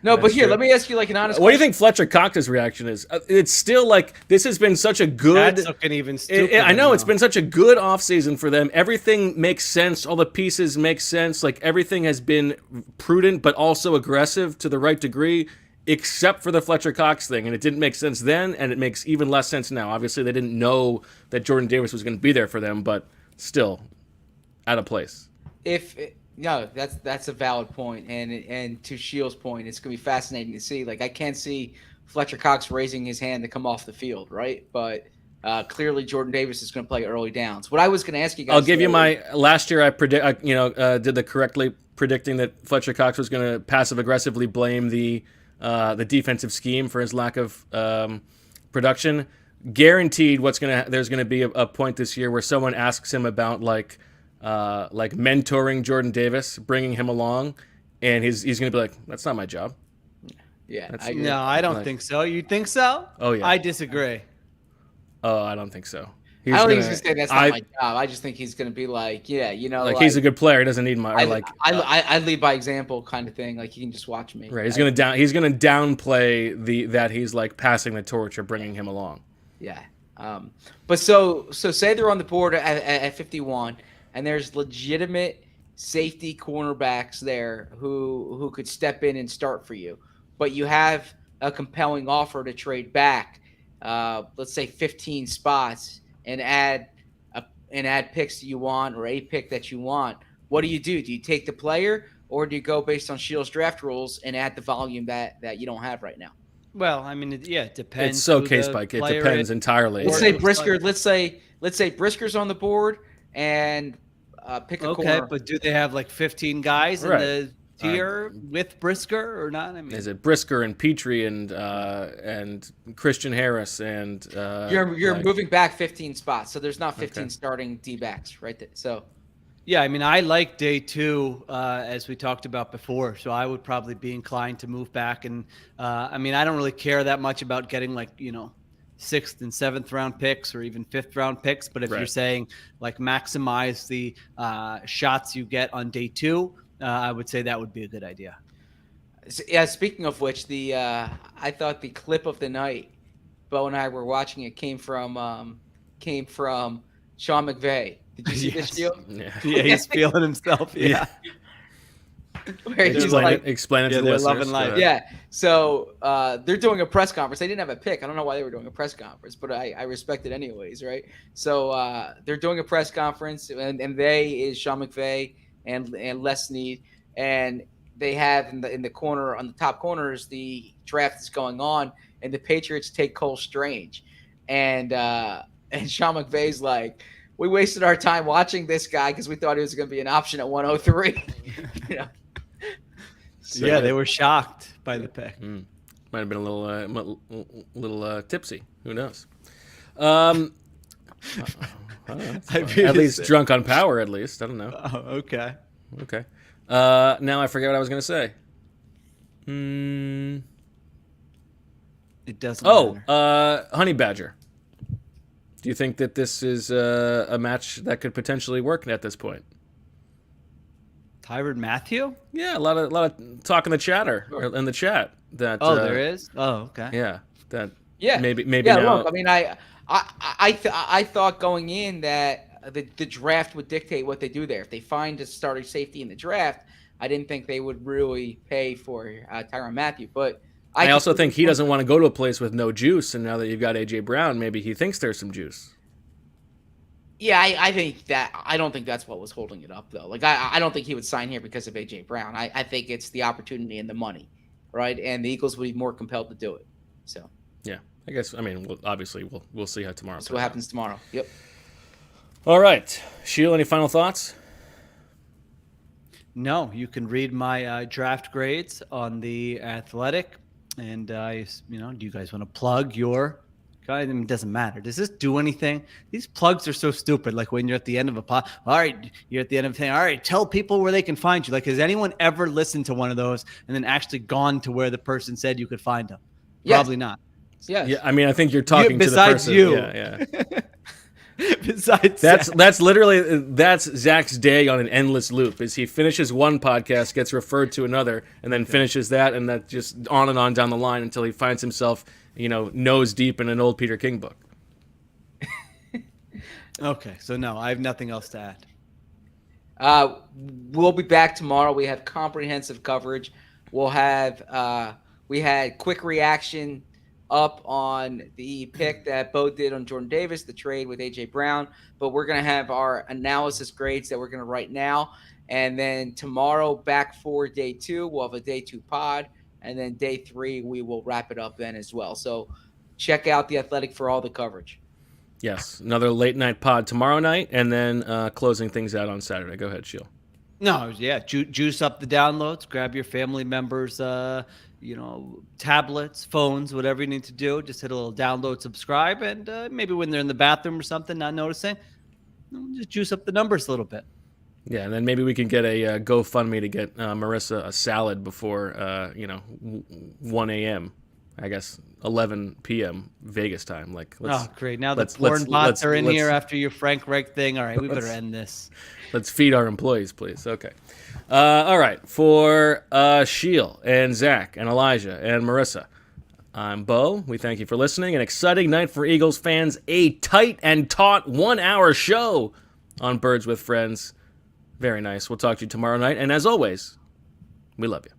No, but here, let me ask you like an honest What do you question. think Fletcher Cox's reaction is? It's still like, this has been such a good... That's looking even stupider. I know, it's been such a good offseason for them. Everything makes sense. All the pieces make sense. Like, everything has been prudent, but also aggressive to the right degree, except for the Fletcher Cox thing. And it didn't make sense then, and it makes even less sense now. Obviously, they didn't know that Jordan Davis was going to be there for them, but still, out of place. No, that's a valid point, and to Sheil's point, it's gonna be fascinating to see. Like, I can't see Fletcher Cox raising his hand to come off the field, right? But clearly, Jordan Davis is gonna play early downs. What I was gonna ask you guys, I'll give you my last year. I did the correctly predicting that Fletcher Cox was gonna passive aggressively blame the defensive scheme for his lack of production. Guaranteed, there's gonna be a point this year where someone asks him about like mentoring Jordan Davis, bringing him along, and he's going to be like, "That's not my job." Yeah, no, I don't think so. You think so? Oh yeah, I disagree. Oh, I don't think so. I don't think he's going to say that's not my job. I just think he's going to be like, like he's a good player. He doesn't need my I lead by example kind of thing. Like, he can just watch me. Right. He's going to downplay that he's like passing the torch or bringing him along. Yeah. But so say they're on the board at 51. And there's legitimate safety cornerbacks there who could step in and start for you. But you have a compelling offer to trade back, let's say 15 spots, and add picks that you want or a pick that you want. What do? Do you take the player, or do you go based on Sheil's draft rules and add the volume that you don't have right now? Well, I mean, it depends. It's so case by case. It depends entirely. Let's say Brisker. Let's say Brisker's on the board and pick a corner. Okay, but do they have like 15 guys in the tier with Brisker or not? I mean, is it Brisker and Petrie and Christian Harris and you're moving back 15 spots, so there's not 15 starting D-backs right there. So yeah, I mean, I like day 2 as we talked about before, so I would probably be inclined to move back. And I mean, I don't really care that much about getting 6th and 7th round picks or even 5th round picks. But if you're saying like maximize the shots you get on day 2, I would say that would be a good idea. Yeah. Speaking of which, I thought the clip of the night, Bo and I were watching it, came from Sean McVay. Did you see this deal? Yeah, he's feeling himself. Yeah. Where he's explain it to the listeners. Loving life. Yeah. So they're doing a press conference. They didn't have a pick. I don't know why they were doing a press conference, but I respect it anyways, right? So they're doing a press conference, and they is Sean McVay and Les Snead, and they have in the corner, on the top corners, the draft is going on, and the Patriots take Cole Strange, and Sean McVay's like, we wasted our time watching this guy because we thought he was going to be an option at 103. So, yeah, they were shocked by the pick. Might have been a little tipsy. Who knows? At least drunk on power. At least I don't know. Oh, okay. Okay. Now I forget what I was going to say. It doesn't. matter. Honey Badger. Do you think that this is a match that could potentially work at this point? Tyrann Mathieu? Yeah, a lot of talk in the chatter in the chat. That there is. Oh, okay. Yeah, that. Yeah, maybe yeah, now. Look, I mean, I thought going in that the draft would dictate what they do there. If they find a starting safety in the draft, I didn't think they would really pay for Tyrann Mathieu. But I also think he doesn't want to go to a place with no juice. And now that you've got A.J. Brown, maybe he thinks there's some juice. Yeah, I don't think that's what was holding it up though. Like I don't think he would sign here because of AJ Brown. I think it's the opportunity and the money, right? And the Eagles would be more compelled to do it. So Yeah, I guess. I mean, obviously, we'll see how tomorrow. that's what happens tomorrow. Yep. All right, Sheil, any final thoughts? No, you can read my draft grades on the Athletic, and do you guys want to plug your? I mean, it doesn't matter. Does this do anything? These plugs are so stupid. Like when you're at the end of a pod, all right, you're at the end of a thing. All right, tell people where they can find you. Like, has anyone ever listened to one of those and then actually gone to where the person said you could find them? Yes. Probably not. Yes. Yeah, I mean, I think you're talking to the besides person. you. Yeah. Besides That's literally Zach's day on an endless loop. Is he finishes one podcast, gets referred to another, and then finishes that, and that just on and on down the line until he finds himself, nose deep in an old Peter King book. Okay, so no, I have nothing else to add. We'll be back tomorrow. We have comprehensive coverage. We'll have we had quick reaction up on the pick that Bo did on Jordan Davis, the trade with AJ Brown, but we're going to have our analysis grades that we're going to write now. And then tomorrow back for day 2, we'll have a day 2 pod. And then day 3, we will wrap it up then as well. So check out The Athletic for all the coverage. Yes, another late night pod tomorrow night, and then closing things out on Saturday. Go ahead, Sheil. No, yeah, juice up the downloads. Grab your family members, tablets, phones, whatever you need to do. Just hit a little download, subscribe, and maybe when they're in the bathroom or something, not noticing, just juice up the numbers a little bit. Yeah, and then maybe we can get a GoFundMe to get Marissa a salad before 1 a.m. I guess 11 p.m. Vegas time. Great! Now the porn bots are in here after your Frank Reich thing. All right, we better end this. Let's feed our employees, please. Okay. All right. For Sheil and Zach and Elijah and Marissa, I'm Bo. We thank you for listening. An exciting night for Eagles fans. A tight and taut 1-hour show on Birds with Friends. Very nice. We'll talk to you tomorrow night. And as always, we love you.